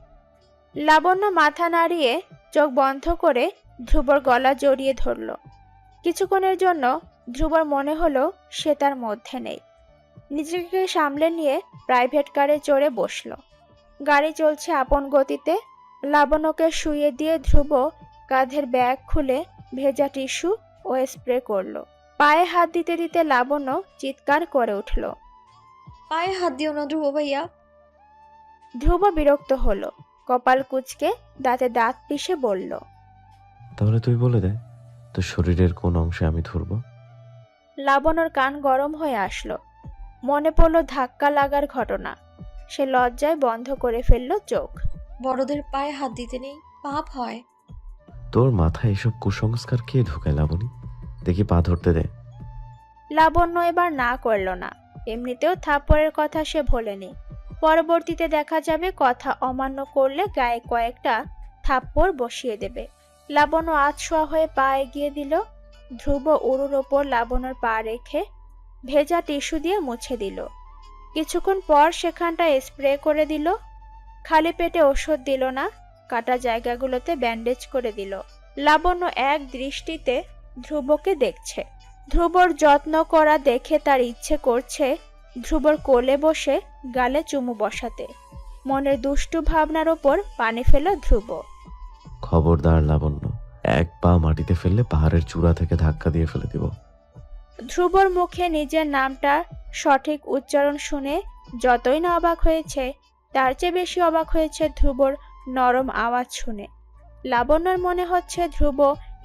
লাবণ্য মাথা নাড়িয়ে চোখ বন্ধ করে ধ্রুবর গলা জড়িয়ে ধরল। কিছুক্ষণের জন্য ধ্রুবর মনে হলো সে তার মধ্যে নেই। নিজেকে সামলে নিয়ে প্রাইভেট কারে চড়ে বসল। গাড়ি চলছে আপন গতিতে। লাবণ্যকে শুইয়ে দিয়ে ধ্রুব কাঁধের ব্যাগ খুলে ভেজা টিস্যু ও স্প্রে করলো। পায়ে হাত দিতে দিতে লাবণ্য চিৎকার করে উঠল। পায়ে হাত দিও না ধ্রুব ভাইয়া। ধ্রুব বিরক্ত হলো। কপাল কুঁচকে দাঁতে দাঁত পিষে বলল, তাহলে তুই বলে দে তোর শরীরের কোন অংশে আমি ধরবো। লাবণ্যর কান গরম হয়ে আসলো। মনে পড়ল ধাক্কা লাগার ঘটনা। সে লজ্জায় বন্ধ করে ফেলল চোখ। বড়দের পায়ে হাত দিতে নেই, পাপ হয়। তোর মাথায় এসব কুসংস্কার কে ঢুকায় লাবণী? দেখি পা ধরতে দে। লাবণ্য এবার না করল না। এমনিতেও থাপ্পড়ের কথা সে ভোলেনি। পরবর্তীতে দেখা যাবে কথা অমান্য করলে গায়ে কয়েকটা থাপ্পড় বসিয়ে দেবে। লাবণ্য আধশোয়া হয়ে পা এগিয়ে দিল। ধ্রুব উরুর ওপর লাবণ্যর পা রেখে ভেজা টিস্যু দিয়ে মুছে দিল। কিছুক্ষণ পর সেখানটা স্প্রে করে দিল। খালি পেটে ওষুধ দিল না, কাটা জায়গাগুলোতে ব্যান্ডেজ করে দিল। লাবণ্য এক দৃষ্টিতে ধ্রুবকে দেখছে। ধ্রুবর যত্ন করা দেখে তার ইচ্ছে করছে ধ্রুবর কোলে বসে গালে চুমু বসাতে। মনের দুষ্টু ভাবনার ওপর পানি ফেল ধ্রুব। খবরদার লাবণ্য, এক পা মাটিতে ফেললে পাহাড়ের চূড়া থেকে ধাক্কা দিয়ে ফেলে দিব। ধ্রুবর মুখে নিজের নামটা সঠিক উচ্চারণ শুনে যতই না অবাক হয়েছে, তার চেয়ে বেশি অবাক হয়েছে ধ্রুবর নরম আওয়াজ শুনে। লাবণ্যর মনে হচ্ছে ধ্রুব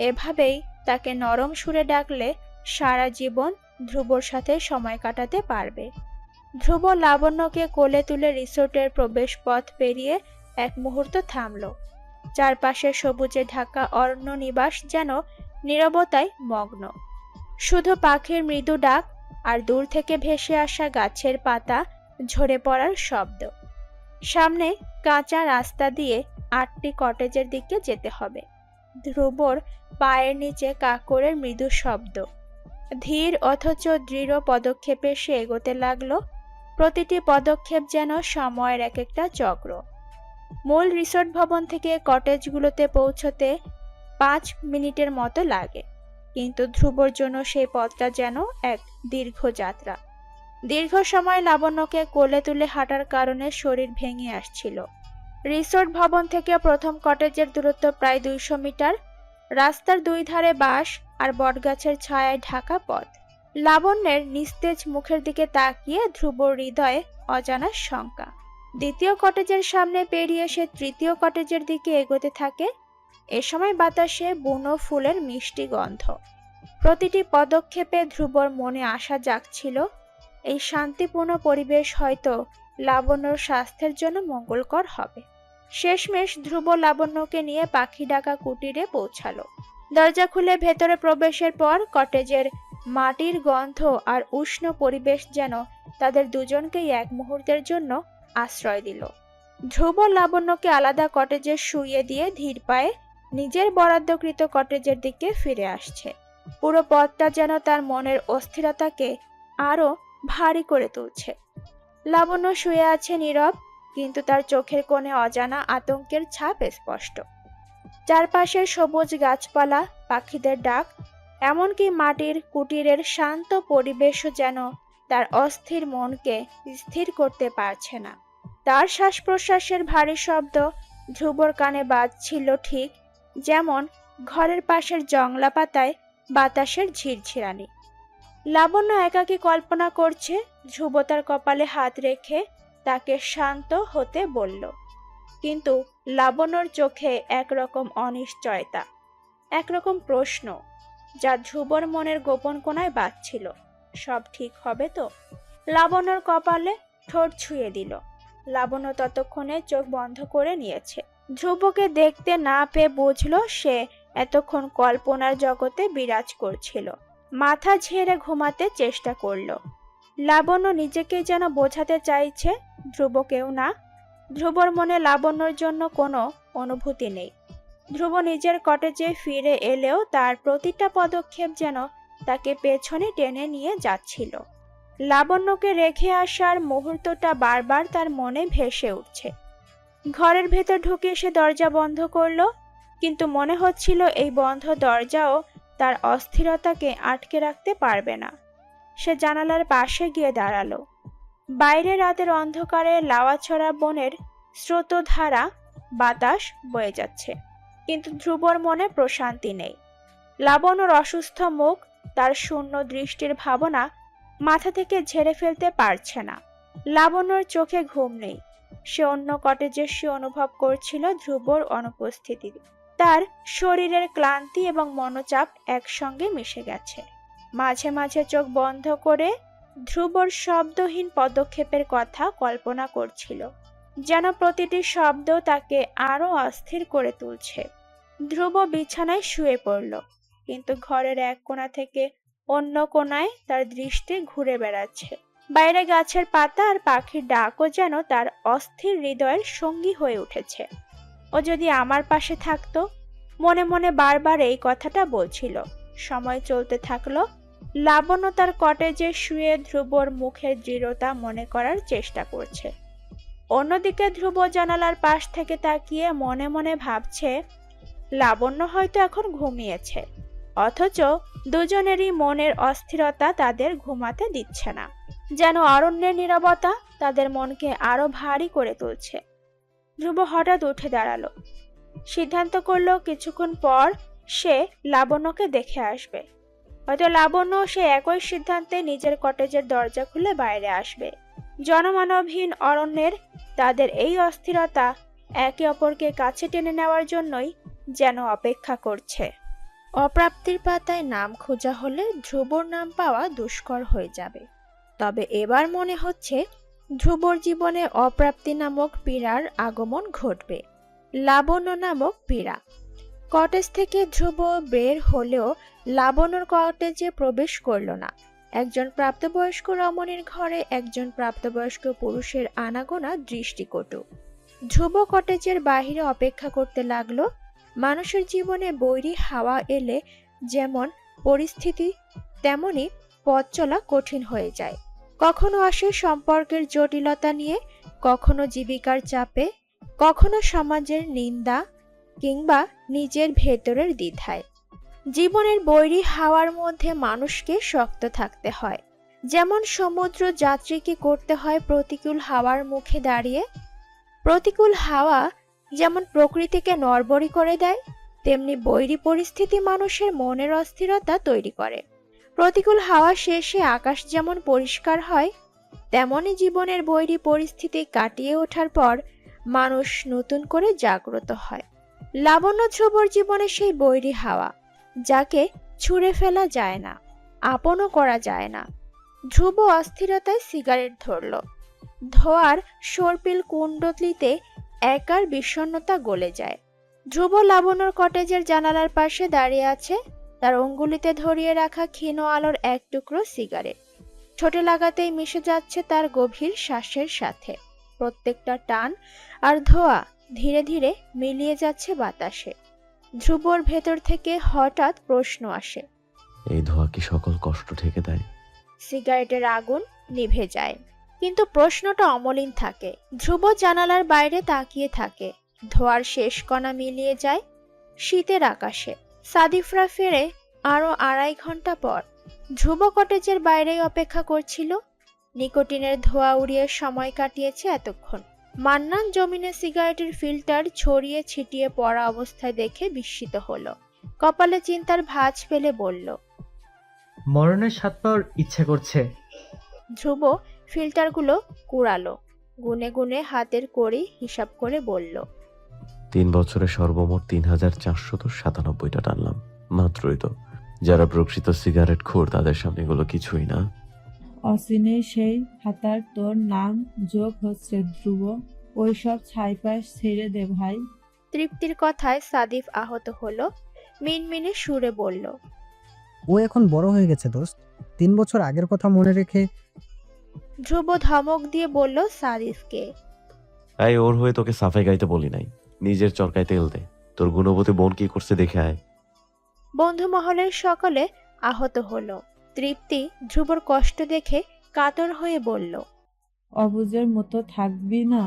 এভাবেই তাকে নরম সুরে ডাকলে সারা জীবন ধ্রুবর সাথে সময় কাটাতে পারবে। ধ্রুব লাবণ্যকে কোলে তুলে রিসোর্টের প্রবেশ পথ পেরিয়ে এক মুহূর্ত থামল। চারপাশে সবুজে ঢাকা অরণ্য নিবাস যেন নীরবতায় মগ্ন। শুধু পাখির মৃদু ডাক আর দূর থেকে ভেসে আসা গাছের পাতা ঝরে পড়ার শব্দ। সামনে কাঁচা রাস্তা দিয়ে 8টি কটেজের দিকে যেতে হবে। ধ্রুবর পায়ের নিচে কাঁকড়ের মৃদু শব্দ। ধীর অথচ দৃঢ় পদক্ষেপে সে এগোতে লাগলো। প্রতিটি পদক্ষেপ যেন সময়ের এক একটা চক্র। মূল রিসোর্ট ভবন থেকে কটেজগুলোতে পৌঁছতে 5 মিনিটের মতো লাগে, কিন্তু ধ্রুবর জন্য সেই পথটা যেন এক দীর্ঘ যাত্রা। দীর্ঘ সময় লাবণ্যকে কোলে তুলে হাঁটার কারণে শরীর ভেঙে আসছিল। রিসোর্ট ভবন থেকে প্রথম কটেজের দূরত্ব প্রায় 200 মিটার। রাস্তার দুই ধারে বাঁশ আর বটগাছের ছায়ায় ঢাকা পথ। লাবণ্যের নিস্তেজ মুখের দিকে তাকিয়ে ধ্রুবর হৃদয়ে অজানা শঙ্কা। দ্বিতীয় কটেজের সামনে পেরিয়ে সে তৃতীয় কটেজের দিকে এগোতে থাকে। এ সময় বাতাসে বুনো ফুলের মিষ্টি গন্ধ। প্রতিটি পদক্ষেপে ধ্রুবর মনে আশা জাগছিল, এই শান্তিপূর্ণ পরিবেশ হয়তো লাবণ্যর স্বাস্থ্যের জন্য মঙ্গলকর হবে। শেষমেশ ধ্রুব লাবণ্যকে নিয়ে পাখি ডাকা কুটিরে পৌঁছালো। দরজা খুলে ভেতরে প্রবেশের পর কটেজের মাটির গন্ধ আর উষ্ণ পরিবেশ যেন তাদের দুজনকেই এক মুহূর্তের জন্য আশ্রয় দিল। ধ্রুব লাবণ্যকে আলাদা কটেজে শুইয়ে দিয়ে ধীর পায়ে নিজের বরাদ্দকৃত কটেজের দিকে ফিরে আসছে। পুরো পথটা যেন তার মনের অস্থিরতাকে আরো ভারী করে তুলছে। লাবণ্য শুয়ে আছে নীরব, কিন্তু তার চোখের কোণে অজানা আতঙ্কের ছাপ স্পষ্ট। চারপাশের সবুজ গাছপালা, পাখিদের ডাক, এমনকি মাটির কুটিরের শান্ত পরিবেশও যেন তার অস্থির মনকে স্থির করতে পারছে না। তার শ্বাস প্রশ্বাসের ভারী শব্দ ধ্রুবর কানে বাজছিল, ঠিক যেমন ঘরের পাশের জংলা পাতায় বাতাসের ঝিরঝিরানি। লাবণ্য একাকী কল্পনা করছে, ধ্রুব তার কপালে হাত রেখে তাকে শান্ত হতে বলল। কিন্তু লাবণ্যর চোখে একরকম অনিশ্চয়তা, একরকম প্রশ্ন, যা ধ্রুবর মনের গোপন কোণায় বাজছিল। সব ঠিক হবে তো? লাবণ্যর কপালে ঠোঁট ছুঁয়ে দিল। লাবণ্য ততক্ষণে চোখ বন্ধ করে নিয়েছে। ধ্রুবকে দেখতে না পেয়ে বুঝল সে এতক্ষণ কল্পনার জগতে বিরাজ করছিল। মাথা ঝেড়ে ঘুমাতে চেষ্টা করল। লাবণ্য নিজেকে যেন বোঝাতে চাইছে, ধ্রুবকেও না। ধ্রুবর মনে লাবণ্যর জন্য কোনো অনুভূতি নেই। ধ্রুব নিজের কটেজে ফিরে এলেও তার প্রতিটা পদক্ষেপ যেন তাকে পেছনে টেনে নিয়ে যাচ্ছিল। লাবণ্যকে রেখে আসার মুহূর্তটা বারবার তার মনে ভেসে উঠছে। ঘরের ভেতর ঢুকে সে দরজা বন্ধ করলো, কিন্তু মনে হচ্ছিল এই বন্ধ দরজাও তার অস্থিরতাকে আটকে রাখতে পারবে না। সে জানালার পাশে গিয়ে দাঁড়ালো। বাইরে রাতের অন্ধকারে লাওয়াছড়া বনের স্রোতধারা বাতাস বয়ে যাচ্ছে, কিন্তু ধ্রুবর মনে প্রশান্তি নেই। লাবণ্যর অসুস্থ মুখ, তার শূন্য দৃষ্টির ভাবনা মাথা থেকে ঝেড়ে ফেলতে পারছে না। লাবণ্যর চোখে ঘুম নেই। সে অন্য কটেজে শুয়ে অনুভব করছিল ধ্রুবর অনুপস্থিতি। তার শরীরের ক্লান্তি এবং মনোচাপ একসঙ্গে মিশে গেছে। মাঝে মাঝে চোখ বন্ধ করে ধ্রুবর শব্দহীন পদক্ষেপের কথা কল্পনা করছিল, যেন প্রতিটি শব্দ তাকে আরো অস্থির করে তুলছে। ধ্রুব বিছানায় শুয়ে পড়ল, কিন্তু ঘরের এক কোণা থেকে অন্য কোণায় তার দৃষ্টি ঘুরে বেড়াচ্ছে। বাইরে গাছের পাতা আর পাখির ডাকও যেন তার অস্থির হৃদয়ের সঙ্গী হয়ে উঠেছে। ও যদি আমার পাশে থাকতো, মনে মনে বারবার এই কথাটা বলছিল। সময় চলতে থাকলো। লাবণ্য তার কটেজে শুয়ে ধ্রুবর মুখের দৃঢ়তা মনে করার চেষ্টা করছে। অন্যদিকে ধ্রুব জানালার পাশ থেকে তাকিয়ে মনে মনে ভাবছে, লাবণ্য হয়তো এখন ঘুমিয়েছে, অথচ দুজনেরই মনের অস্থিরতা তাদের ঘুমাতে দিচ্ছে না। যেন অরণ্যের নীরবতা তাদের মনকে আরো ভারী করে তুলছে। ধ্রুব হঠাৎ উঠে দাঁড়ালো। সিদ্ধান্ত করলো কিছুক্ষণ পর সে লাবণ্যকে দেখে আসবে। হয়তো লাবণ্য সে একই সিদ্ধান্তে নিজের কটেজের দরজা খুলে বাইরে আসবে। জনমানবহীন অরণ্যের তাদের এই অস্থিরতা একে অপরকে কাছে টেনে নেওয়ার জন্যই যেন অপেক্ষা করছে। অপ্রাপ্তির পাতায় নাম খোঁজা হলে ধ্রুবর নাম পাওয়া দুষ্কর হয়ে যাবে। তবে এবার মনে হচ্ছে ধ্রুবর জীবনে অপ্রাপ্তি নামক পীড়ার আগমন ঘটবে। লাবণ্য নামক পীড়া। কটেজ থেকে ধ্রুব বের হলেও লাবণ্যর কটেজে প্রবেশ করল না। একজন প্রাপ্তবয়স্ক রমণীর ঘরে একজন প্রাপ্তবয়স্ক পুরুষের আনাগোনা দৃষ্টিকটু। ধ্রুব কটেজের বাহিরে অপেক্ষা করতে লাগলো। মানুষের জীবনে বৈরী হাওয়া এলে যেমন পরিস্থিতি তেমনি পথ চলা কঠিন হয়ে যায়। কখনো আসে সম্পর্কের জটিলতা নিয়ে, কখনো জীবিকার চাপে, কখনো সমাজের নিন্দা কিংবা নিজের ভেতরের দ্বিধায়। জীবনের বৈরী হাওয়ার মধ্যে মানুষকে শক্ত থাকতে হয়। যেমন সমুদ্র যাত্রীকে করতে হয় প্রতিকূল হাওয়ার মুখে দাঁড়িয়ে। প্রতিকূল হাওয়া যেমন প্রকৃতিকে নড়বড়ি করে দেয়, তেমনি বৈরী পরিস্থিতি মানুষের মনের অস্থিরতা তৈরি করে। প্রতিকূল হাওয়া শেষে আকাশ যেমন পরিষ্কার হয়, তেমনি জীবনের বৈরী পরিস্থিতি কাটিয়ে ওঠার পর মানুষ নতুন করে জাগ্রত হয়। লাবণ্য ধ্রুবর জীবনে সেই বৈরী হাওয়া, যাকে ছুঁড়ে ফেলা যায় না, আপনও করা যায় না। ধ্রুব অস্থিরতায় সিগারেট ধরল। ধোয়ার সর্পিল কুণ্ডলিতে একার বিষণ্ণতা গলে যায়। ধ্রুব লাবণ্যর কটেজের জানালার পাশে দাঁড়িয়ে আছে, তার অঙ্গুলিতে ধরিয়ে রাখা ক্ষীণ আলোর এক টুকরো সিগারেট ঠোঁটে লাগাতেই মিশে যাচ্ছে তার গভীর শ্বাসের সাথে। প্রত্যেকটা টান আর ধোঁয়া ধীরে ধীরে মিলিয়ে যাচ্ছে বাতাসে। ধ্রুবর ভেতর থেকে হঠাৎ প্রশ্ন আসে, এই ধোঁয়া কি সকল কষ্ট ঢেকে দেয়? সিগারেটের আগুন নিভে যায়, কিন্তু প্রশ্নটা অমলিন থাকে। ধ্রুব জানালার বাইরে তাকিয়ে থাকে। ধোঁয়ার শেষ কণা মিলিয়ে যায় শীতের আকাশে। সাদিফরা ফেরে আরো 2.5 ঘন্টা পর। ধ্রুব কটেজের বাইরেই অপেক্ষা করছিল। নিকোটিনের ধোঁয়া উড়িয়ে সময় কাটিয়েছে এতক্ষণ। মান্নান জমিনে সিগারেটের ফিল্টার ছড়িয়ে ছিটিয়ে পড়া অবস্থায় দেখে বিস্মিত হলো। কপালে চিন্তার ভাঁজ ফেলে বলল। মরণের স্বাদ পাওয়ার ইচ্ছা করছে। ধ্রুব ফিল্টারগুলো কুড়ালো, গুনে গুনে হাতের কড়ি হিসাব করে বলল। 3 বছরে সর্বমোট 3497টা টানলাম। মাত্রই তো। যারা প্রকৃত সিগারেট খোর তাদের সামনে এগুলো কিছুই না। অসিনে সেই খাতার তোর নাম যোগ হচ্ছে ধ্রুব। ওইসব ছাইপাশ ছেড়ে দে ভাই। তৃপ্তির কথায় সাদিফ আহত হলো, মিনমিনে সুরে বলল। ও এখন বড় হয়ে গেছে দোস্ত। 3 বছর আগের কথা মনে রেখে। ধ্রুব ধমক দিয়ে বলল সাদিফকে। তাই ওর হয়ে তোকে সাফাই গাইতে বলি নাই। নিজের চরকায় তেল দে। তোর গুণবতী বোন কি করছে দেখে আয়। বন্ধু মহলের সকলে আহত হলো। তৃপ্তি ধ্রুবর কষ্ট দেখে কাতর হয়ে বলল। অবুজের মতো থাকবি না,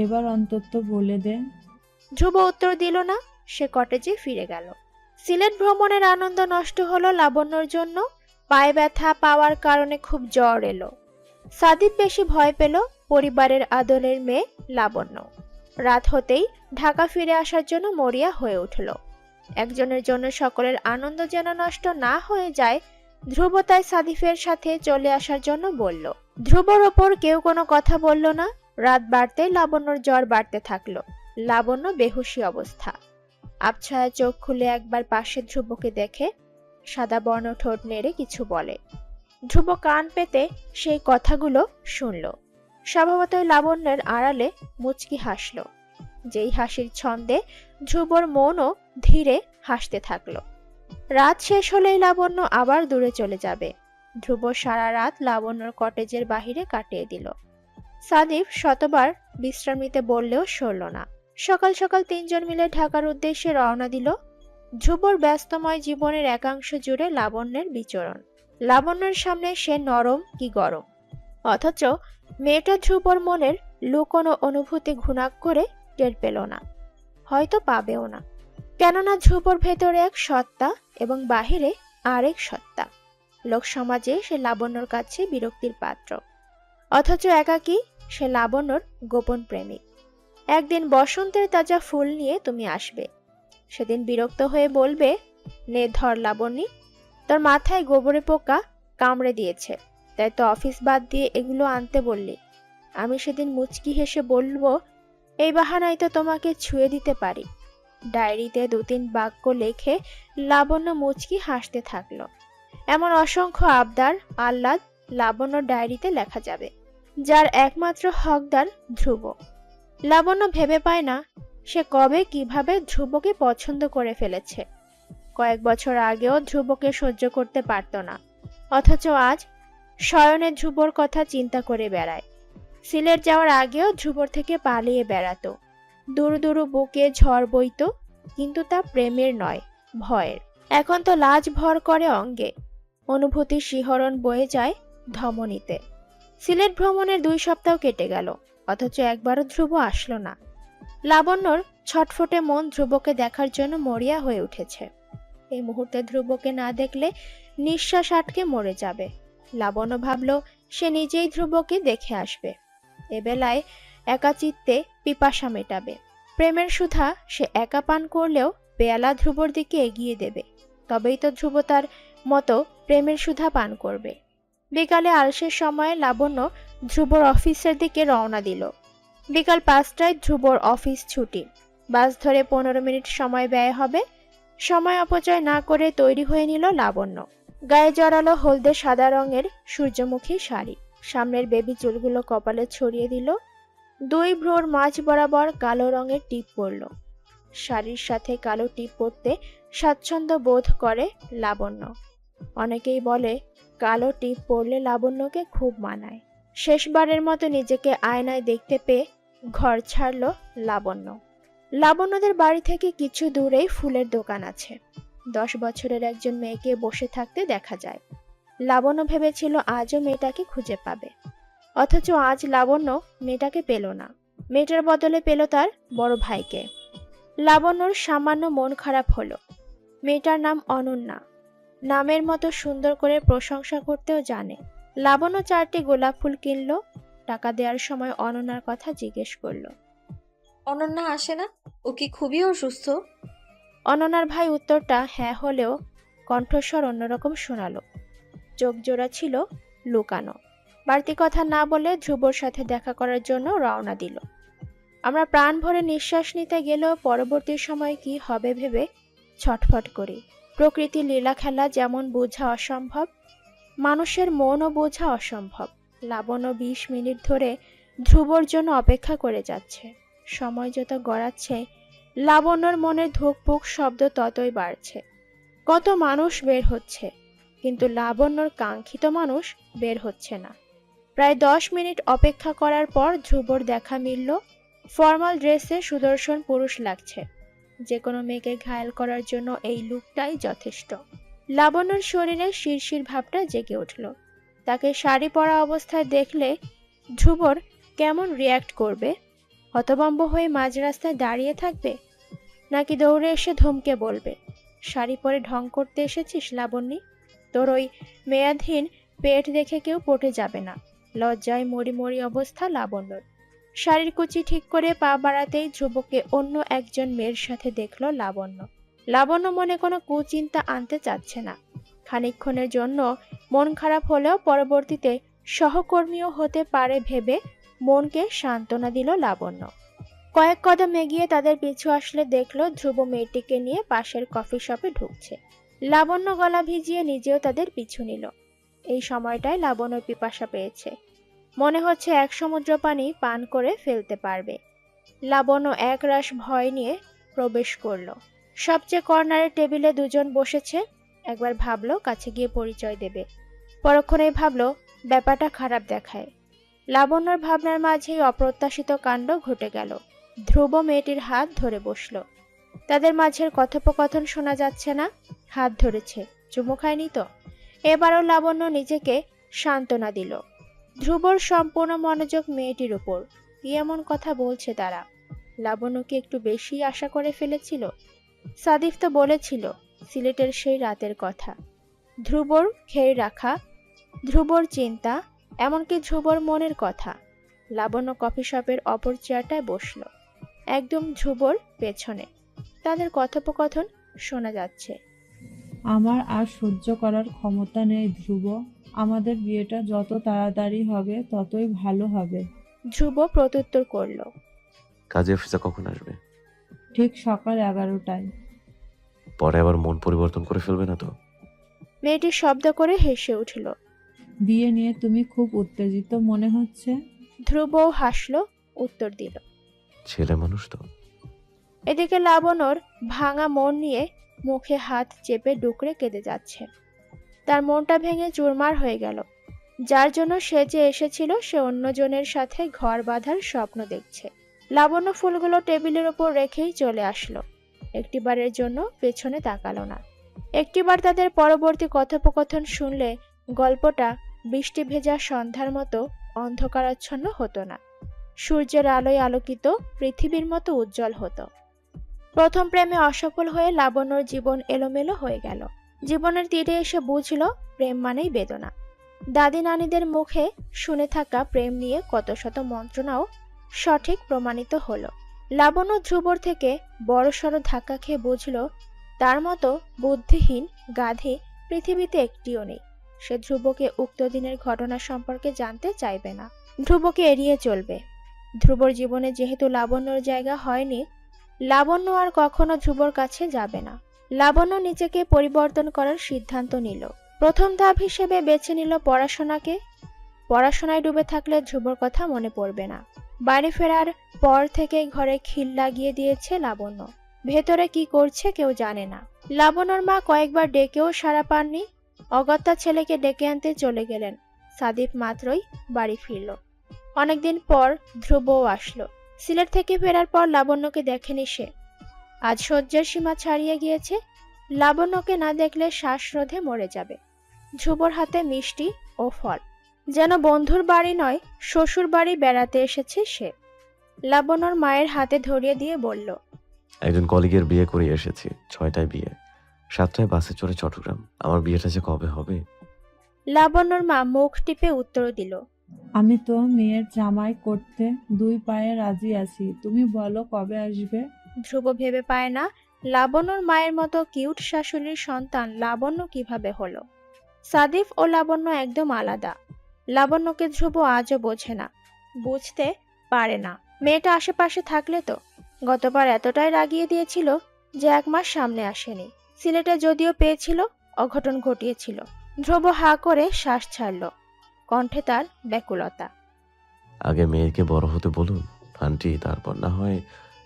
এবার অন্তত বলে দে। ধ্রুব উত্তর দিল না, সে কটেজে ফিরে গেল। সিলেট ভ্রমণের আনন্দ নষ্ট হলো লাবণ্যর জন্য। পায়ে ব্যথা পাওয়ার কারণে খুব জ্বর এলো। সাদিপ বেশি ভয় পেল পরিবারের আদরের মেয়ে লাবণ্য। রাত হতেই ঢাকা ফিরে আসার জন্য মরিয়া হয়ে উঠল। একজনের জন্য সকলের আনন্দ যেন নষ্ট না হয়ে যায়, ধ্রুব তাই সাদিফের সাথে চলে আসার জন্য বলল। ধ্রুবর ওপর কেউ কোনো কথা বলল না। রাত বাড়তে লাবণ্যর জ্বর বাড়তে থাকলো। লাবণ্য বেহুশি অবস্থা। আবছায়া চোখ খুলে একবার পাশে ধ্রুবকে দেখে সাদা বর্ণ ঠোঁট নেড়ে কিছু বলে। ধ্রুব কান পেতে সেই কথাগুলো শুনল। স্বভাবতই লাবণ্যের আড়ালে মুচকি হাসল। যেই হাসির ছন্দে ধ্রুবর মনও ধীরে হাসতে থাকলো। রাত শেষ হলেই লাবণ্য আবার দূরে চলে যাবে। ধ্রুব সারা রাত লাবণ্যর কটেজের বাহিরে কাটিয়ে দিল। সাদিফ শতবার বিশ্রাম নিতে বললেও সরল না। সকাল সকাল তিনজন মিলে ঢাকার উদ্দেশ্যে রওনা দিল। ধ্রুবর ব্যস্তময় জীবনের একাংশ জুড়ে লাবণ্যের বিচরণ। লাবণ্যের সামনে সে নরম কি গরম, অথচ মেয়েটা ধ্রুবর মনের লুকোনো অনুভূতি ঘুণাক করে টের পেল না, হয়তো পাবেও না। কেননা ধ্রুবর ভেতরে এক সত্তা এবং বাহিরে আরেক সত্তা। লোক সমাজে সে লাবণ্যর কাছে বিরক্তির পাত্র, অথচ একাকী সে লাবণ্যর গোপন প্রেমিক। একদিন বসন্তের তাজা ফুল নিয়ে তুমি আসবে, সেদিন বিরক্ত হয়ে বলবে, নে ধর লাবণ্যী, তোর মাথায় গোবরে পোকা কামড়ে দিয়েছে, তাই তো অফিস বাদ দিয়ে এগুলো আনতে বললি। আমি সেদিন মুচকি হেসে বলবো, এই বাহানায় তো তোমাকে ছুঁয়ে দিতে পারি। ডায়েরিতে 2-3 বাক্য লেখে লাবণ্য মুচকি হাসতে থাকলো। এমন অসংখ্য আবদার আহ্লাদ লাবণ্য ডায়েরিতে লেখা যাবে, যার একমাত্র হকদার ধ্রুব। লাবণ্য ভেবে পায় না সে কবে কিভাবে ধ্রুবকে পছন্দ করে ফেলেছে। কয়েক বছর আগেও ধ্রুবকে সহ্য করতে পারত না, অথচ আজ শয়নে ধ্রুবর কথা চিন্তা করে বেড়ায়। সিলেট যাওয়ার আগেও ধ্রুবর থেকে পালিয়ে বেড়াতো। দূর দূর বুকে ঝড় বইতো, কিন্তু তা প্রেমের নয়, ভয়ের। এখন তো লাজ ভর করে অঙ্গে, অনুভূতির শিহরণ বয়ে যায় ধমনীতে। সিলেট ভ্রমণের 2 সপ্তাহ কেটে গেল, অথচ একবারও ধ্রুব আসলো না। লাবণ্যর ছটফটে মন ধ্রুবকে দেখার জন্য মরিয়া হয়ে উঠেছে। এই মুহূর্তে ধ্রুবকে না দেখলে নিঃশ্বাস আটকে মরে যাবে। লাবণ্য ভাবল সে নিজেই ধ্রুবকে দেখে আসবে। এবেলায় একা চিত্তে পিপাসা মেটাবে। প্রেমের সুধা সে একা পান করলেও পেয়ালা ধ্রুবর দিকে এগিয়ে দেবে, তবেই তো ধ্রুব তার মতো প্রেমের সুধা পান করবে। বিকালে আলসের সময় লাবণ্য ধ্রুবর অফিসের দিকে রওনা দিল। বিকাল 5টায় ধ্রুবর অফিস ছুটি। বাস ধরে 15 মিনিট সময় ব্যয় হবে। সময় অপচয় না করে তৈরি হয়ে নিল লাবণ্য। গায়ে জড়ালো হলদে সাদা রঙের সূর্যমুখী শাড়ি, সামনের বেবি চুলগুলো কপালে ছড়িয়ে দিল। 2 ভ্রুর মাঝ বরাবর কালো রঙের টিপ পরল। শাড়ির সাথে কালো টিপ পরতে স্বাচ্ছন্দ্য বোধ করে লাবণ্য। অনেকেই বলে কালো টিপ পরলে লাবণ্যকে খুব মানায়। শেষবারের মতো নিজেকে আয়নায় দেখতে পেয়ে ঘর ছাড়ল লাবণ্য। লাবণ্যদের বাড়ি থেকে কিছু দূরেই ফুলের দোকান আছে। 10 বছরের একজন মেয়েকে বসে থাকতে দেখা যায়। লাবণ্য ভেবেছিল আজও মেয়েটাকে খুঁজে পাবে, অথচ আজ লাবণ্য মেয়েটাকে পেল না। মেয়েটার বদলে পেল তার বড় ভাইকে। লাবণ্যর সামান্য মন খারাপ হলো। মেয়েটার নাম অনন্যা, নামের মতো সুন্দর করে প্রশংসা করতেও জানে। লাবণ্য 4টি গোলাপ ফুল কিনলো। টাকা দেওয়ার সময় অনন্যার কথা জিজ্ঞেস করলো। অনন্যা আসে না? ও কি খুবই অসুস্থ? অনন্যার ভাই উত্তরটা হ্যাঁ হলেও কণ্ঠস্বর অন্যরকম শোনালো। চোখ জোড়া ছিল লুকানো। বাড়তি কথা না বলে ধ্রুবর সাথে দেখা করার জন্য রওনা দিল। আমরা প্রাণ ভরে নিঃশ্বাস নিতে গেলেও পরবর্তী সময় কি হবে ভেবে ছটফট করি। প্রকৃতির লীলা খেলা যেমন বোঝা অসম্ভব, মানুষের মনও বোঝা অসম্ভব। লাবণ্য 20 মিনিট ধরে ধ্রুবর জন্য অপেক্ষা করে যাচ্ছে। সময় যত গড়াচ্ছে লাবণ্যর মনে ধুকপুক শব্দ ততই বাড়ছে। কত মানুষ বের হচ্ছে, কিন্তু লাবণ্যর কাঙ্ক্ষিত মানুষ বের হচ্ছে না। প্রায় 10 মিনিট অপেক্ষা করার পর ধ্রুবর দেখা মিলল। ফর্মাল ড্রেসে সুদর্শন পুরুষ লাগছে। যে কোনো মেয়েকে ঘায়েল করার জন্য এই লুকটাই যথেষ্ট। লাবণ্যর শরীরে শিরশির ভাবটা জেগে উঠল। তাকে শাড়ি পরা অবস্থায় দেখলে ধ্রুবর কেমন রিয়্যাক্ট করবে? হতভম্ব হয়ে মাঝ রাস্তায় দাঁড়িয়ে থাকবে, নাকি দৌড়ে এসে ধমকে বলবে, শাড়ি পরে ঢং করতে এসেছিস লাবণ্যি? তোর ওই মেয়াদহীন পেট দেখে কেউ পটে যাবে না। লজ্জায় মরি মরি অবস্থা লাবণ্যর। শাড়ির কুচি ঠিক করে পা বাড়াতেই ধ্রুবকে অন্য একজন মেয়ের সাথে দেখল লাবণ্য। লাবণ্য মনে কোনো কুচিন্তা আনতে চাচ্ছে না। খানিকক্ষণের জন্য মন খারাপ হলেও পরবর্তীতে সহকর্মীও হতে পারে ভেবে মনকে সান্ত্বনা দিল লাবণ্য। কয়েক কদম এগিয়ে তাদের পিছু আসলে দেখল ধ্রুব মেয়েটিকে নিয়ে পাশের কফি শপে ঢুকছে। লাবণ্য গলা ভিজিয়ে নিজেও তাদের পিছু নিল। এই সময়টায় লাবণ্যর পিপাসা পেয়েছে। মনে হচ্ছে এক সমুদ্র পানি পান করে ফেলতে পারবে। লাবণ্য একরাশ ভয় নিয়ে প্রবেশ করলো। সবচেয়ে কর্নারের টেবিলে দুজন বসেছে। একবার ভাবলো কাছে গিয়ে পরিচয় দেবে, পরক্ষণেই ভাবলো ব্যাপারটা খারাপ দেখায়। লাবণ্যর ভাবনার মাঝেই অপ্রত্যাশিত কাণ্ড ঘটে গেল। ধ্রুব মেয়েটির হাত ধরে বসলো। তাদের মাঝের কথোপকথন শোনা যাচ্ছে না। হাত ধরেছে, চুমু খায়নি তো? এবারও লাবণ্য নিজেকে সান্ত্বনা দিল। ধ্রুবর সম্পূর্ণ মনোযোগ মেয়েটির উপর। কি এমন কথা বলছে তারা? লাবণ্য কি একটু বেশি আশা করে ফেলেছিল? সাদিফ তো বলেছিল সিলেটের সেই রাতের কথা। ধ্রুবর খেয়ে রাখা, ধ্রুবর চিন্তা, এমনকি ধ্রুবর মনের কথা। লাবণ্য কফি শপের অপর চেয়ারটায় বসল, একদম ধ্রুবর পেছনে। তাদের কথোপকথন শোনা যাচ্ছে। আমার আর সহ্য করার ক্ষমতা নেই ধ্রুব। আমাদের বিয়েটা যত তাড়াতাড়ি হবে ততই ভালো হবে। ধ্রুব প্রত্যুত্তর করল, কাজের অফিসে কখন আসবে? ঠিক সকাল 11টায়। পরে আবার মন পরিবর্তন করে ফেলবে না তো? মেয়েটি শব্দ করে হেসে উঠল। বিয়ে নিয়ে তুমি খুব উত্তেজিত মনে হচ্ছে। ধ্রুবও হাসল, উত্তর দিল। ছেলে মানুষ তো। এদিকে লাবণ্যর ভাঙা মন নিয়ে মুখে হাত চেপে ডুকরে কেঁদে যাচ্ছে। তার মনটা ভেঙে চুরমার হয়ে গেল। যার জন্য সে যে এসেছিল সে অন্যজনের সাথে ঘর বাঁধার স্বপ্ন দেখছে। লাবণ্য ফুলগুলো টেবিলের ওপর রেখেই চলে আসলো। একটিবারের জন্য পেছনে তাকালো না। একটিবার তাদের পরবর্তী কথোপকথন শুনলে গল্পটা বৃষ্টি ভেজা সন্ধ্যার মতো অন্ধকারাচ্ছন্ন হতো না। সূর্যের আলোয় আলোকিত পৃথিবীর মতো উজ্জ্বল হতো। প্রথম প্রেমে অসফল হয়ে লাবণ্যর জীবন এলোমেলো হয়ে গেল। জীবনের তীরে এসে বুঝল প্রেম মানেই বেদনা। দাদি নানিদের মুখে শুনে থাকা প্রেম নিয়ে কত শত মন্ত্রণাও সঠিক প্রমাণিত হলো। লাবণ্য ধ্রুবর থেকে বড়সড় ধাক্কা খেয়ে বুঝল তার মতো বুদ্ধিহীন গাধী পৃথিবীতে একটিও নেই। সে ধ্রুবকে উক্ত দিনের ঘটনা সম্পর্কে জানতে চাইবে না, ধ্রুবকে এড়িয়ে চলবে। ধ্রুবর জীবনে যেহেতু লাবণ্যর জায়গা হয়নি, লাবণ্য আর কখনো ধ্রুবর কাছে যাবে না। লাবণ্য নিজেকে পরিবর্তন করার সিদ্ধান্ত নিল। প্রথম ধাপ হিসেবে বেছে নিল পড়াশোনাকে। পড়াশোনায় ডুবে থাকলে ধ্রুবর কথা মনে পড়বে না। বাড়ি ফেরার পর থেকেই ঘরে খিল লাগিয়ে দিয়েছে লাবণ্য। ভেতরে কি করছে কেউ জানে না। লাবণ্যর মা কয়েকবার ডেকেও সাড়া পাননি। অগত্যা ছেলেকে ডেকে আনতে চলে গেলেন। সাদিফ মাত্রই বাড়ি ফিরল। অনেকদিন পর ধ্রুবও আসলো। সিলেট থেকে ফেরার পর লাবণ্যকে দেখেনি সে। আজ সহ্যের সীমা ছাড়িয়ে গিয়েছে। লাবণ্যকে না দেখলে শ্বাসরোধে মরে যাবে। ধ্রুবর হাতে মিষ্টি ও ফল, যেন বন্ধুর বাড়ি নয় শ্বশুর বাড়ি বেড়াতে এসেছে সে। লাবণ্যর মায়ের হাতে ধরিয়ে দিয়ে বলল, একজন কলিগের বিয়ে করে এসেছি। 6টায় বিয়ে, 7টায় বাসে চড়ে চট্টগ্রাম। আমার বিয়েটা যে কবে হবে? লাবণ্যর মা মুখ টিপে উত্তর দিল, আমি তো মেয়ের জামাই করতে 2 পায়ে রাজি আছি, তুমি বলো কবে আসবে? ধ্রুব ভেবে পায় না লাবণ্যর মায়ের মতো কিউট শাশুড়ির সন্তান লাবণ্য কিভাবে হলো। সাদিফ ও লাবণ্য একদম আলাদা। লাবণ্যকে ধ্রুব আজও বোঝে না, বুঝতে পারে না। মেয়েটা আশেপাশে থাকলে তো। গতবার এতটাই রাগিয়ে দিয়েছিল যে 1 মাস সামনে আসেনি। সিলেটে যদিও পেয়েছিল, অঘটন ঘটিয়েছিল। ধ্রুব হা করে শ্বাস ছাড়ল, কণ্ঠে তার ব্যাকুলতা। আগে মেয়েকে বড় হতে বলুন আন্টি, তারপর না হয়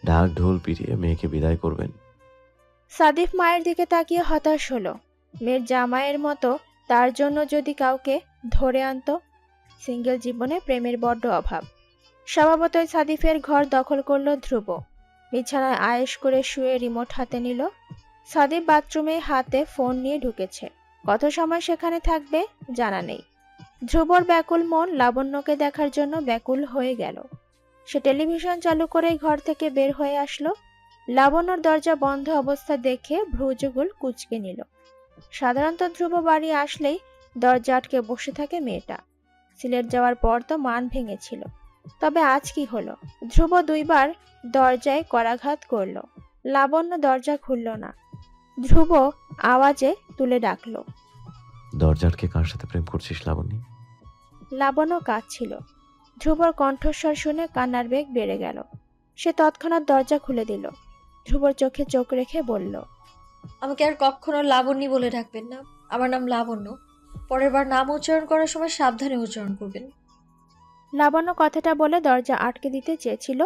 ঢাক ঢোল পিটিয়ে মেয়েকে বিদায় করবেন। সাদিফ মায়ের দিকে তাকিয়ে হতাশ হলো। মেয়ের জামাইয়ের মতো তার জন্য যদি কাউকে ধরে আনতো। সিঙ্গেল জীবনে প্রেমের বড্ড অভাব। স্বভাবতই সাদিফের ঘর দখল করলো ধ্রুব। বিছানায় আয়েশ করে শুয়ে রিমোট হাতে নিল। সাদিফ বাথরুমে হাতে ফোন নিয়ে ঢুকেছে। কত সময় সেখানে থাকবে জানা নেই। ধ্রুবর ব্যাকুল মন লাবণ্যকে দেখার জন্য ব্যাকুল হয়ে গেল। সে টেলিভিশন চালু করে ঘর থেকে বের হয়ে আসলো। লাবণ্যর দরজা বন্ধ অবস্থা দেখে ভ্রুযুগল কুঁচকে নিল। সাধারণত ধ্রুব বাড়ি আসলেই দরজা আটকে বসে থাকে মেয়েটা। সিলেট যাওয়ার পর তো মান ভেঙেছিল, তবে আজ কি হলো? ধ্রুব 2 বার দরজায় করাঘাত করলো। লাবণ্য দরজা খুলল না। ধ্রুব আওয়াজে তুলে ডাকলো, দরজা আটকে কার সাথে প্রেম করছিস লাবণী? লাবণ্য কাঁদছিল। ধ্রুবর কণ্ঠস্বর শুনে কান্নার বেগ বেড়ে গেল। সে তৎক্ষণাৎ দরজা খুলে দিল। ধ্রুবর চোখে চোখ রেখে বলল, আমাকে আর কখনো লাবণ্যী বলে ডাকবেন না। আমার নাম লাবণ্য। পরের বার নাম উচ্চারণ করার সময় সাবধানে উচ্চারণ করবেন। লাবণ্য কথাটা বলে দরজা আটকে দিতে চেয়েছিল,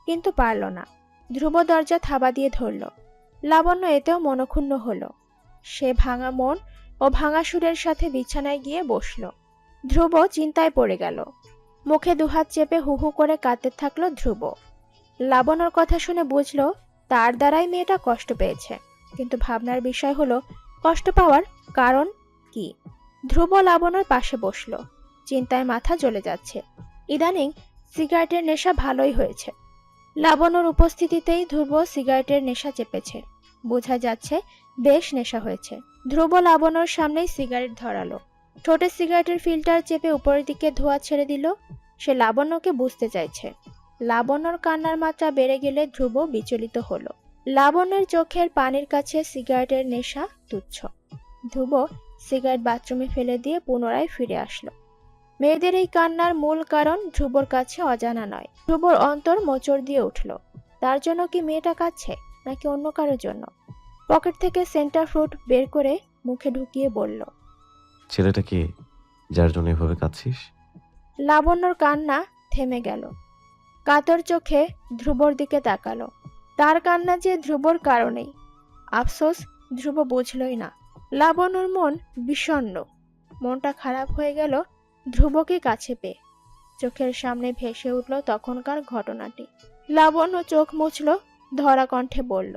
কিন্তু পারল না। ধ্রুব দরজা থাবা দিয়ে ধরল। লাবণ্য এতেও মনক্ষুণ্ণ হলো। সে ভাঙা মন ও ভাঙা সুরের সাথে বিছানায় গিয়ে বসল। ধ্রুব চিন্তায় পড়ে গেল। মুখে 2 হাত চেপে হু হু করে কাঁদতে থাকলো ধ্রুব। লাবণ্যর কথা শুনে বুঝল তার দ্বারাই মেয়েটা কষ্ট পেয়েছে, কিন্তু ভাবনার বিষয় হলো কষ্ট পাওয়ার কারণ কি। ধ্রুব লাবণ্যর পাশে বসলো। চিন্তায় মাথা জ্বলে যাচ্ছে। ইদানিং সিগারেটের নেশা ভালোই হয়েছে। লাবণ্যর উপস্থিতিতেই ধ্রুব সিগারেটের নেশা চেপেছে। বোঝা যাচ্ছে বেশ নেশা হয়েছে। ধ্রুব লাবণ্যর সামনেই সিগারেট ধরালো। ঠোঁটে সিগারেটের ফিল্টার চেপে উপরের দিকে ধোঁয়া ছেড়ে দিল। সে লাবণ্যকে বুঝতে চাইছে। লাবণ্যর কান্নার মাত্রা বেড়ে গেলে ধ্রুব বিচলিত হলো। লাবণ্যের চোখের পানির কাছে সিগারেটের নেশা তুচ্ছ। ধ্রুব সিগারেট বাথরুমে ফেলে দিয়ে পুনরায় ফিরে আসলো। মেয়েদের এই কান্নার মূল কারণ ধ্রুবর কাছে অজানা নয়। ধ্রুবর অন্তর মোচড় দিয়ে উঠল। তার জন্য কি মেয়েটা কাঁদছে, নাকি অন্য কারোর জন্য? পকেট থেকে সেন্টার ফ্রুট বের করে মুখে ঢুকিয়ে বলল, ছেলেটা কে যার জন্য এভাবে কাঁদছিস? লাবণ্যর কান্না থেমে গেল। কাতর চোখে ধ্রুবর দিকে তাকালো। তার কান্না যে ধ্রুবর কারণেই। আফসোস, ধ্রুব বুঝলই না। লাবণ্যর মন বিষণ্ণ। মনটা খারাপ হয়ে গেল ধ্রুবকে কাছে পেয়ে। চোখের সামনে ভেসে উঠল তখনকার ঘটনাটি। লাবণ্য চোখ মুছল, ধরা কণ্ঠে বলল,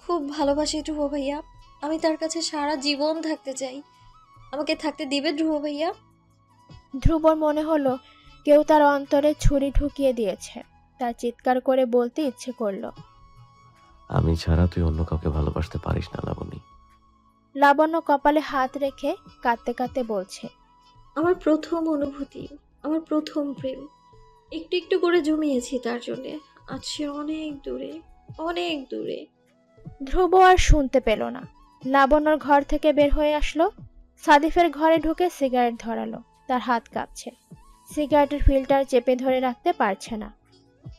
খুব ভালোবাসি ধ্রুব ভাইয়া। আমি তার কাছে সারা জীবন থাকতে চাই। আমাকে থাকতে দিবে ধ্রুব ভাইয়া? ধ্রুবর মনে হলো কেউ তার অন্তরে ছুরি ঢুকিয়ে দিয়েছে। তার চিৎকার করে বলতে ইচ্ছে করলো, আমি ছাড়া তুই অন্য কাউকে ভালোবাসতে পারিস না লাবণী। লাবণ্য কপালে হাত রেখে কাঁদতে কাঁদতে বলছে, আমার প্রথম অনুভূতি, আমার প্রথম প্রেম। একটু একটু করে জমিয়েছি তার জন্যে। আজ সে অনেক দূরে, অনেক দূরে। ধ্রুব আর শুনতে পেল না। লাবণ্যর ঘর থেকে বের হয়ে আসলো। সাদিফের ঘরে ঢুকে সিগারেট ধরালো। তার হাত কাঁপছে। সিগারেটের ফিল্টার চেপে ধরে রাখতে পারছে না।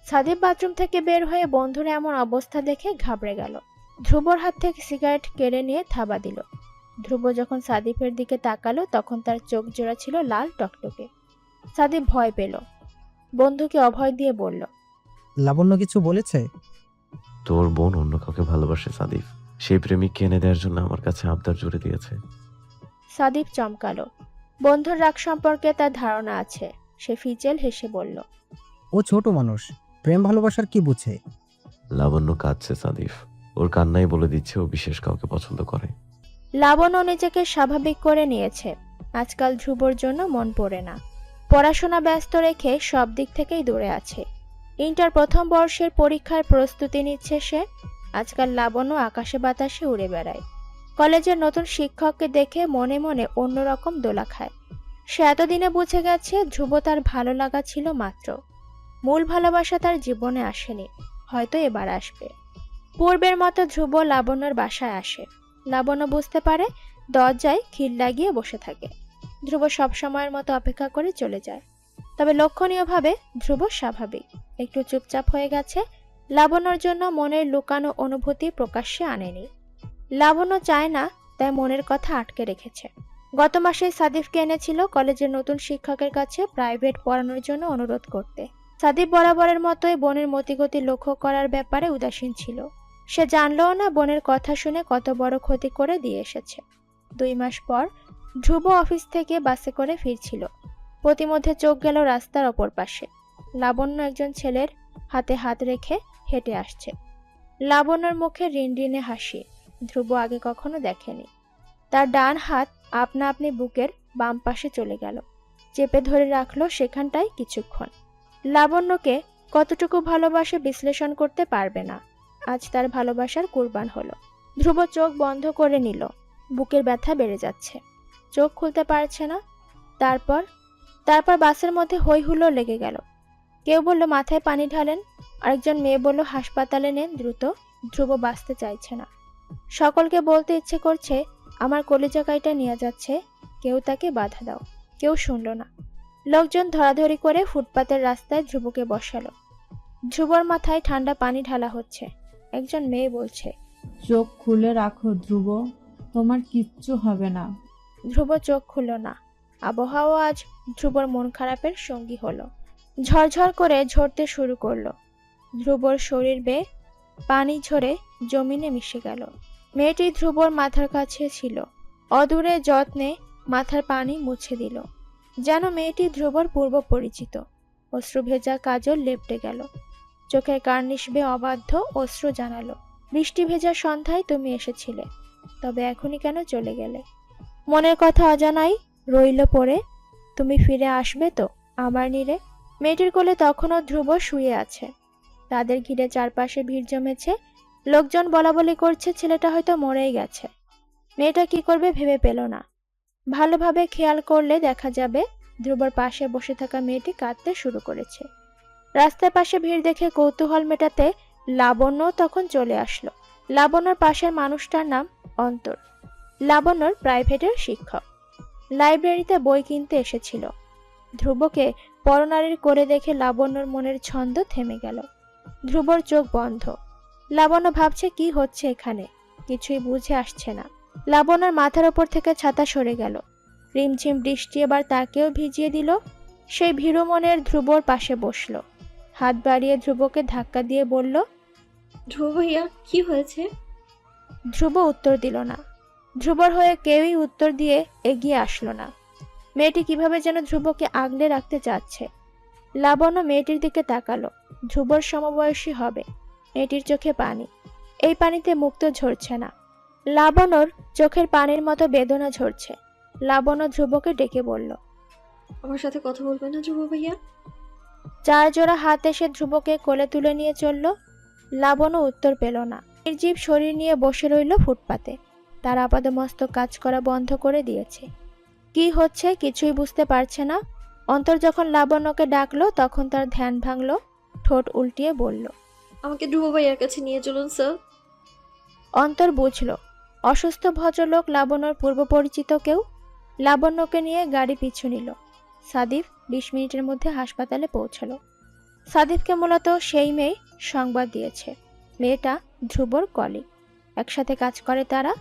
সাদিফ বাথরুম থেকে বের হয়ে বন্ধুর এমন অবস্থা দেখে ঘাবড়ে গেল। ধ্রুবর হাত থেকে সিগারেট কেড়ে নিয়ে থাবা দিল। ধ্রুব যখন সাদিফের দিকে তাকালো তখন তার চোখ জোড়া ছিল লাল টকটকে। সাদিফ ভয় পেল। বন্ধুকে অভয় দিয়ে বলল, লাবণ্য কিছু বলেছে? তোর বোন অন্য কাউকে ভালোবাসে সাদিফ। সেই প্রেমিককে এনে দেওয়ার জন্য আমার কাছে আবদার জুড়ে দিয়েছে। সাদিফ চমকালো। বন্ধুর রাগ সম্পর্কে তার ধারণা আছে। সে ফিচেল হেসে বলল, ও ছোট মানুষ, প্রেম ভালোবাসার কি বুঝে? লাবণ্য কাঁদছে সাদিফ। ওর কান্নাই বলে দিচ্ছে ও বিশেষ কাউকে পছন্দ করে। লাবণ্য নিজেকে স্বাভাবিক করে নিয়েছে। আজকাল ধ্রুবর জন্য মন পড়ে না। পড়াশোনা ব্যস্ত রেখে সব দিক থেকেই দূরে আছে। ইন্টার প্রথম বর্ষের পরীক্ষার প্রস্তুতি নিচ্ছে সে। আজকাল লাবণ্য আকাশে বাতাসে উড়ে বেড়ায়। কলেজের নতুন শিক্ষককে দেখে মনে মনে অন্যরকম দোলা খায়। সে এতদিনে বুঝে গেছে ধ্রুব তার ভালো লাগা ছিল মাত্র, মূল ভালোবাসা তার জীবনে আসেনি, হয়তো এবার আসবে। পূর্বের মতো ধ্রুব লাবণ্যর বাসায় আসে। লাবণ্য বুঝতে পারে, দরজায় খিল লাগিয়ে বসে থাকে। ধ্রুব সবসময়ের মতো অপেক্ষা করে চলে যায়। তবে লক্ষণীয়ভাবে ধ্রুব স্বাভাবিক, একটু চুপচাপ হয়ে গেছে। লাবণ্যর জন্য মনের লুকানো অনুভূতি প্রকাশ্যে আনেনি। লাবণ্য চায় না, তাই মনের কথা আটকে রেখেছে। গত মাসে সাদিফকে এনেছিল কলেজের নতুন শিক্ষকের কাছে প্রাইভেট পড়ানোর জন্য অনুরোধ করতে। সাদিফ বরাবরের মতোই বোনের মতিগতি লক্ষ্য করার ব্যাপারে উদাসীন ছিল। সে জানলও না বোনের কথা শুনে কত বড় ক্ষতি করে দিয়ে এসেছে। 2 মাস পর ধ্রুব অফিস থেকে বাসে করে ফিরছিল। প্রতিমধ্যে চোখ গেল রাস্তার অপর পাশে। লাবণ্য একজন ছেলের হাতে হাত রেখে হেঁটে আসছে। লাবণ্যর মুখে রিনরিনে হাসি, ধ্রুব আগে কখনো দেখেনি। তার ডান হাত আপনা আপনি বুকের বাম পাশে চলে গেল, চেপে ধরে রাখলো সেখানটায় কিছুক্ষণ। লাবণ্যকে কতটুকু ভালোবাসে বিশ্লেষণ করতে পারবে না। আজ তার ভালোবাসার কুরবান হলো। ধ্রুব চোখ বন্ধ করে নিল। বুকের ব্যথা বেড়ে যাচ্ছে, চোখ খুলতে পারছে না। তারপর বাসের মধ্যে হই হুল্লোড় লেগে গেল। কেউ বলল মাথায় পানি ঢালেন, আরেকজন মেয়ে বলল হাসপাতালে নেন দ্রুত, ধ্রুব বাঁচতে চাইছে না। সকলকে বলতে ইচ্ছে করছে আমার কলিজা কাইটা নিয়ে যাচ্ছে, কেউ তাকে বাধা দাও। কেউ শুনল না। লোকজন ধরাধরি করে ফুটপাতের রাস্তায় ধ্রুবকে বসালো। ধ্রুবর মাথায় ঠান্ডা পানি ঢালা হচ্ছে। একজন মেয়ে বলছে, চোখ খুলে রাখো ধ্রুব, তোমার কিচ্ছু হবে না। ধ্রুব চোখ খুলল না। আবহাওয়া আজ ধ্রুবর মন খারাপের সঙ্গী হলো। ঝরঝর করে ঝরতে শুরু করলো। ধ্রুবর শরীর বেয়ে পানি ঝরে জমিনে মিশে গেল। মেয়েটি ধ্রুবর মাথার কাছে ছিল, অদূরে যত্নে মাথার পানি মুছে দিল। যেন মেয়েটি ধ্রুবর পূর্ব পরিচিত। অশ্রু ভেজা কাজল লেপটে গেল। চোখের কার্নিশ বেয়ে অবাধ্য অশ্রু জানালো, বৃষ্টি ভেজা সন্ধ্যায় তুমি এসেছিলে, তবে এখনই কেন চলে গেলে? মনের কথা অজানাই রইল পড়ে, তুমি ফিরে আসবে তো আমার নীড়ে? মেয়েটির কোলে তখনও ধ্রুব শুয়ে আছে। তাদের ঘিরে চারপাশে ভিড় জমেছে। লোকজন বলাবলি করছে ছেলেটা হয়তো মরেই গেছে। মেয়েটা কি করবে ভেবে পেল না। ভালোভাবে খেয়াল করলে দেখা যাবে ধ্রুবর পাশে বসে থাকা মেয়েটি কাঁদতে শুরু করেছে। রাস্তার পাশে ভিড় দেখে কৌতূহল মেটাতে লাবণ্য তখন চলে আসলো। লাবণ্যর পাশের মানুষটার নাম অন্তর। লাবণ্যর প্রাইভেটের শিক্ষক। লাইব্রেরিতে বই কিনতে এসেছিল। ধ্রুবকে পরনারীর করে দেখে লাবণ্যর মনের ছন্দ থেমে গেল। ধ্রুবর চোখ বন্ধ। লাবণ্য ভাবছে কি হচ্ছে এখানে, কিছুই বুঝে আসছে না। লাবণ্যর মাথার ওপর থেকে ছাতা সরে গেল। রিমঝিম বৃষ্টি এবার তাকেও ভিজিয়ে দিল। সেই ভীরু মনের ধ্রুবর পাশে বসলো। হাত বাড়িয়ে ধ্রুবকে ধাক্কা দিয়ে বলল, ধ্রুব ভাইয়া কি হয়েছে? ধ্রুব উত্তর দিল না। ধ্রুবর হয়ে কেউই উত্তর দিয়ে এগিয়ে আসলো না। মেয়েটি কিভাবে যেন ধ্রুবকে আগলে রাখতে চাচ্ছে। লাবণ্য মেয়েটির দিকে তাকালো। ধ্রুবর সমবয়সী হবে। মেয়েটির চোখে পানি, এই পানিতে মুক্ত ঝরছে না। লাবণ্যর চোখের পানির মতো বেদনা ঝরছে। লাবণ্য ধ্রুবকে ডেকে বলল, আমার সাথে কথা বলবে না ধ্রুব ভাইয়া? 4 জোড়া হাত এসে ধ্রুবকে কোলে তুলে নিয়ে চলল। লাবণ্য উত্তর পেল না। নির্জীব শরীর নিয়ে বসে রইল ফুটপাতে। তার আপাদমস্তক কাজ করা বন্ধ করে দিয়েছে। কি হচ্ছে কিছুই বুঝতে পারছে না। অন্তর যখন লাবণ্যকে ডাকলো তখন তার ধ্যান ভাঙলো। ঠোঁট উল্টিয়ে বলল, আমাকে ধ্রুব ভাইয়ার কাছে নিয়ে চলুন স্যার। অন্তর বুঝল অসুস্থ ভদ্রলোক লাবণ্যর পূর্ব পরিচিত কেউ। লাবণ্যকে নিয়ে গাড়ি পিছু নিল। সাদিফ 20 মিনিটের মধ্যে হাসপাতালে পৌঁছালো। সাদিফকে মূলত সেই মেয়ে সংবাদ দিয়েছে। মেয়েটা ধ্রুবর কলিগ, একসাথে কাজ করে তারা।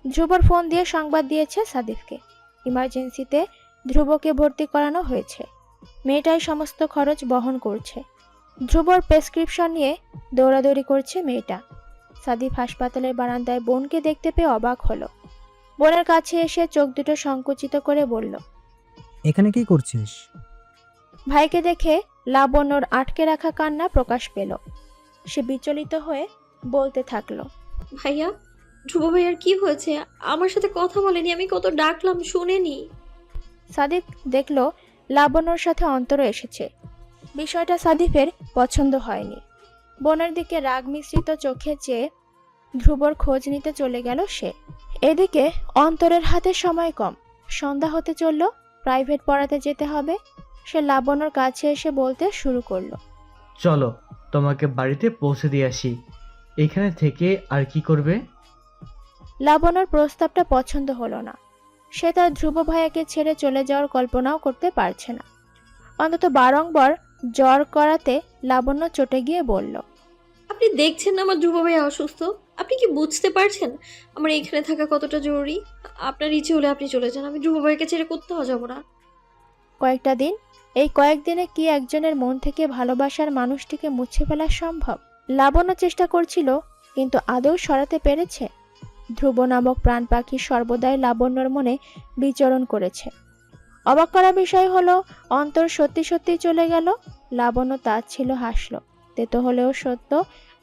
ধ্রুবর ফোন দিয়ে সংবাদ দিয়েছে সাদিফকে। ইমার্জেন্সিতে ধ্রুবকে ভর্তি করানো হয়েছে। মেয়েটাই সমস্ত খরচ বহন করছে। ধ্রুবর প্রেসক্রিপশন নিয়ে দৌড়াদৌড়ি করছে মেয়েটা। সাদিফ হাসপাতালের বারান্দায় বোনকে দেখতে পেয়ে অবাক হলো। বোনের কাছে এসে চোখ দুটো সংকুচিত করে বলল, এখানে কি করছিস? ভাইকে দেখে লাবণ্যর আটকে রাখা কান্না প্রকাশ পেল। সে বিচলিত হয়ে বলতে থাকলো, ভাইয়া, ধ্রুব ভাইয়ার কি হয়েছে? আমার সাথে কথা বলেনি, আমি কত ডাকলাম শুনেনি। সাদিফ দেখলো লাবণ্যর সাথে অন্তর এসেছে। বিষয়টা সাদিফের পছন্দ হয়নি। বোনের দিকে রাগ মিশ্রিত চোখে চেয়ে ধ্রুবর খোঁজ নিতে চলে গেল সে। এদিকে অন্তরের হাতে সময় কম, সন্ধ্যা হতে চলল, প্রাইভেট পড়াতে যেতে হবে। সে লাবণ্যর কাছে এসে বলতে শুরু করলো। চলো তোমাকে বাড়িতে পৌঁছে দিয়ে আসি। এখানে থেকে আর কি করবে? লাবণ্যর প্রস্তাবটা পছন্দ হলো না। সে তার ধ্রুব ভাইয়াকে ছেড়ে চলে যাওয়ার কল্পনাও করতে পারছে না। অন্তত বারংবার জ্বর করাতে লাবণ্য চটে গিয়ে বলল, আপনি দেখছেন না আমার ধ্রুব ভাইয়া অসুস্থ? আপনি কি বুঝতে পারছেন আমার এখানে থাকা কতটা জরুরি? আপনার ইচ্ছে হলে আপনি চলে যান, আমি ধ্রুব ভাইয়াকে ছেড়ে কোথাও যাব না। কয়েকটা দিন, এই কয়েকদিনে কি একজনের মন থেকে ভালোবাসার মানুষটিকে মুছে ফেলা সম্ভব? লাবণ্য চেষ্টা করছিল, কিন্তু আদৌ সরাতে পেরেছে? ধ্রুব নামক প্রাণ পাখি সর্বদাই লাবণ্যর মনে বিচরণ করেছে। অবাক করা বিষয় হলো, অন্তর সত্যি সত্যি চলে গেল। লাবণ্য তাচ্ছিল হাসল। তেতো হলেও সত্য,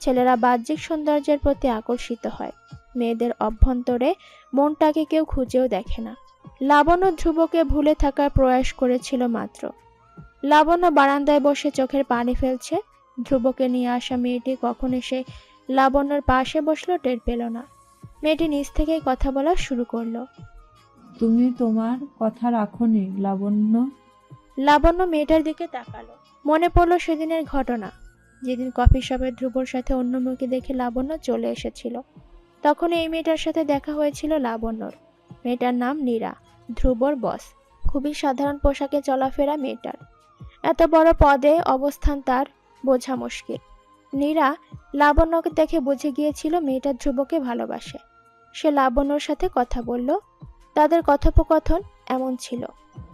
ছেলেরা বাহ্যিক সৌন্দর্যের প্রতি আকর্ষিত হয়, মেয়েদের অভ্যন্তরে মনটাকে কেউ খুঁজেও দেখে না। লাবণ্য ধ্রুবকে ভুলে থাকার প্রয়াস করেছিল মাত্র। লাবণ্য বারান্দায় বসে চোখের পানি ফেলছে। ধ্রুবকে নিয়ে আসা মেয়েটি কখন এসে লাবণ্যর পাশে বসলো টের পেল না। মেয়েটি নিজ থেকেই কথা বলা শুরু করলো। তুমি তোমার কথা রাখোনি লাবণ্য। লাবণ্য মেয়েটার দিকে তাকালো। মনে পড়লো সেদিনের ঘটনা, যেদিন কফি শপে ধ্রুবর সাথে অন্য মেয়েকে দেখে লাবণ্য চলে এসেছিল। তখন এই মেয়েটার সাথে দেখা হয়েছিল লাবণ্যর। মেয়েটার নাম নীরা, ধ্রুবর বস। খুবই সাধারণ পোশাকে চলাফেরা মেয়েটার। এত বড় পদে অবস্থান তার বোঝা মুশকিল। নীরা লাবণ্যকে দেখে বুঝে গিয়েছিল মেয়েটা ধ্রুবকে ভালোবাসে। সে লাবণ্যর সাথে কথা বলল। তাদের কথোপকথন এমন ছিল।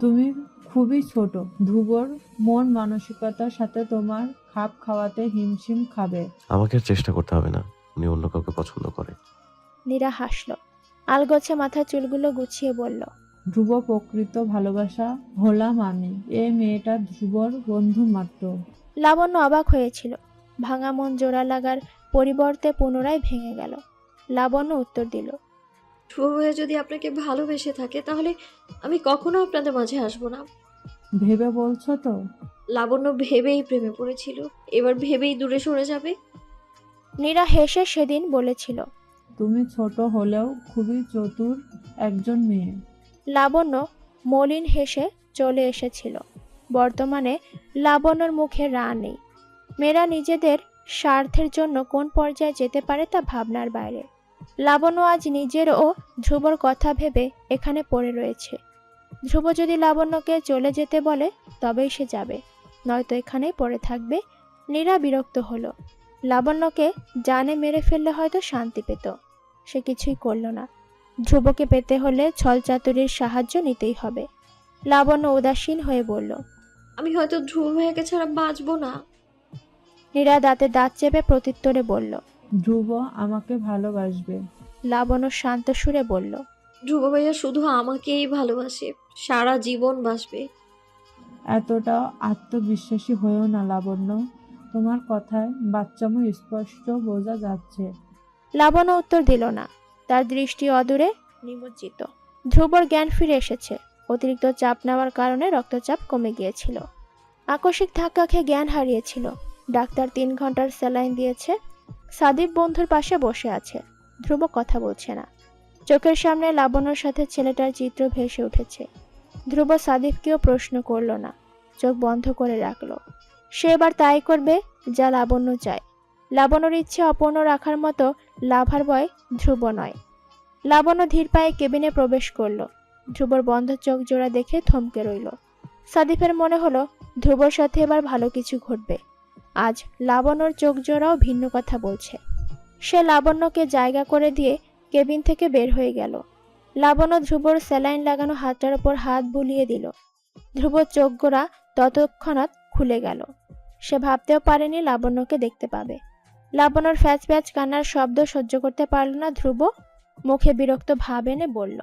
তুমি খুবই ছোট, ধ্রুবর মন মানসিকতার সাথে তোমার খাপ খাওয়াতে হিমশিম খাবে। আমাকে আর চেষ্টা করতে হবে না, উনি অন্য কাউকে পছন্দ করে। নীরা হাসল, আলগোছে মাথার চুলগুলো গুছিয়ে বলল, ধ্রুব প্রকৃত ভালোবাসা হলাম আমি, এ মেয়েটা ধ্রুবর বন্ধু মাত্র। লাবণ্য অবাক হয়েছিল। ভাঙা মন জোড়া লাগার পরিবর্তে পুনরায় ভেঙে গেল। লাবণ্য উত্তর দিল, ধ্রুব ভাইয়া যদি আপনাকে ভালোবেসে থাকে তাহলে আমি কখনো আপনাদের মাঝে আসবো না। ভেবে বলছো তো? লাবণ্য ভেবেই প্রেমে পড়েছিল, এবার ভেবেই দূরে সরে যাবে। নীরা হেসে সেদিন বলেছিল। তুমি ছোট হলেও খুবই চতুর একজন মেয়ে। লাবণ্য মলিন হেসে চলে এসেছিল। বর্তমানে লাবণ্যর মুখে রা নেই। মেয়েরা নিজেদের স্বার্থের জন্য কোন পর্যায়ে যেতে পারে তা ভাবনার বাইরে। লাবণ্য আজ নিজের ও ধ্রুবর কথা ভেবে এখানে পড়ে রয়েছে। ধ্রুব যদি লাবণ্যকে চলে যেতে বলে তবেই সে যাবে, নয়তো এখানেই পড়ে থাকবে। নীরা বিরক্ত হলো। লাবণ্যকে জানে মেরে ফেললে হয়তো শান্তি পেত। সে কিছুই করল না। ধ্রুবকে পেতে হলে ছলচাতুরির সাহায্য নিতেই হবে। লাবণ্য উদাসীন হয়ে বলল, আমি হয়তো ধ্রুব ভাইয়াকে ছাড়া বাঁচবো না। নীরা দাঁতে দাঁত চেপে প্রত্যুত্তরে বলল। ধ্রুব আমাকে ভালোবাসবে। লাবণ্য শান্ত সুরে বলল, ধ্রুব ভাইয়া শুধু আমাকেই ভালোবাসে, সারা জীবন বাসবে। এতটাও আত্মবিশ্বাসী হয়েও না লাবণ্য, তোমার কথায় বাচ্চামো স্পষ্ট বোঝা যাচ্ছে। লাবণ্য উত্তর দিল না। তার দৃষ্টি অদূরে নিমজ্জিত। ধ্রুবর জ্ঞান ফিরে এসেছে। অতিরিক্ত চাপ নেওয়ার কারণে রক্তচাপ কমে গিয়েছিল। আকস্মিক ধাক্কা খেয়ে জ্ঞান হারিয়েছিল। ডাক্তার 3 ঘন্টার স্যালাইন দিয়েছে। সাদীপ বন্ধুর পাশে বসে আছে। ধ্রুব কথা বলছে না। চোখের সামনে লাবণ্যর সাথে ছেলেটার চিত্র ভেসে উঠেছে। ধ্রুব সাদীপকেও প্রশ্ন করল না, চোখ বন্ধ করে রাখলো। সে এবার তাই করবে যা লাবণ্য চায়। লাবণ্যর ইচ্ছে অপূর্ণ রাখার মতো লাভার বয় ধ্রুব নয়। লাবণ্য ধীর পায়ে কেবিনে প্রবেশ করল। ধ্রুবর বন্ধ চোখ জোড়া দেখে থমকে রইল। সাদীপের মনে হলো ধ্রুবর সাথে এবার ভালো কিছু ঘটবে। আজ লাবণ্যর চোখ জোড়াও ভিন্ন কথা বলছে। সে লাবণ্যকে জায়গা করে দিয়ে কেবিন থেকে বের হয়ে গেল। লাবণ্য ধ্রুবর স্যালাইন লাগানো হাতটার উপর হাত বুলিয়ে দিল। ধ্রুবর চোখ গোড়া তৎক্ষণাৎ খুলে গেল। সে ভাবতেও পারেনি লাবণ্যকে দেখতে পাবে। লাবণ্যর ফ্যাচ ফ্যাচ কান্নার শব্দ সহ্য করতে পারল না ধ্রুব। মুখে বিরক্ত ভাব এনে বলল,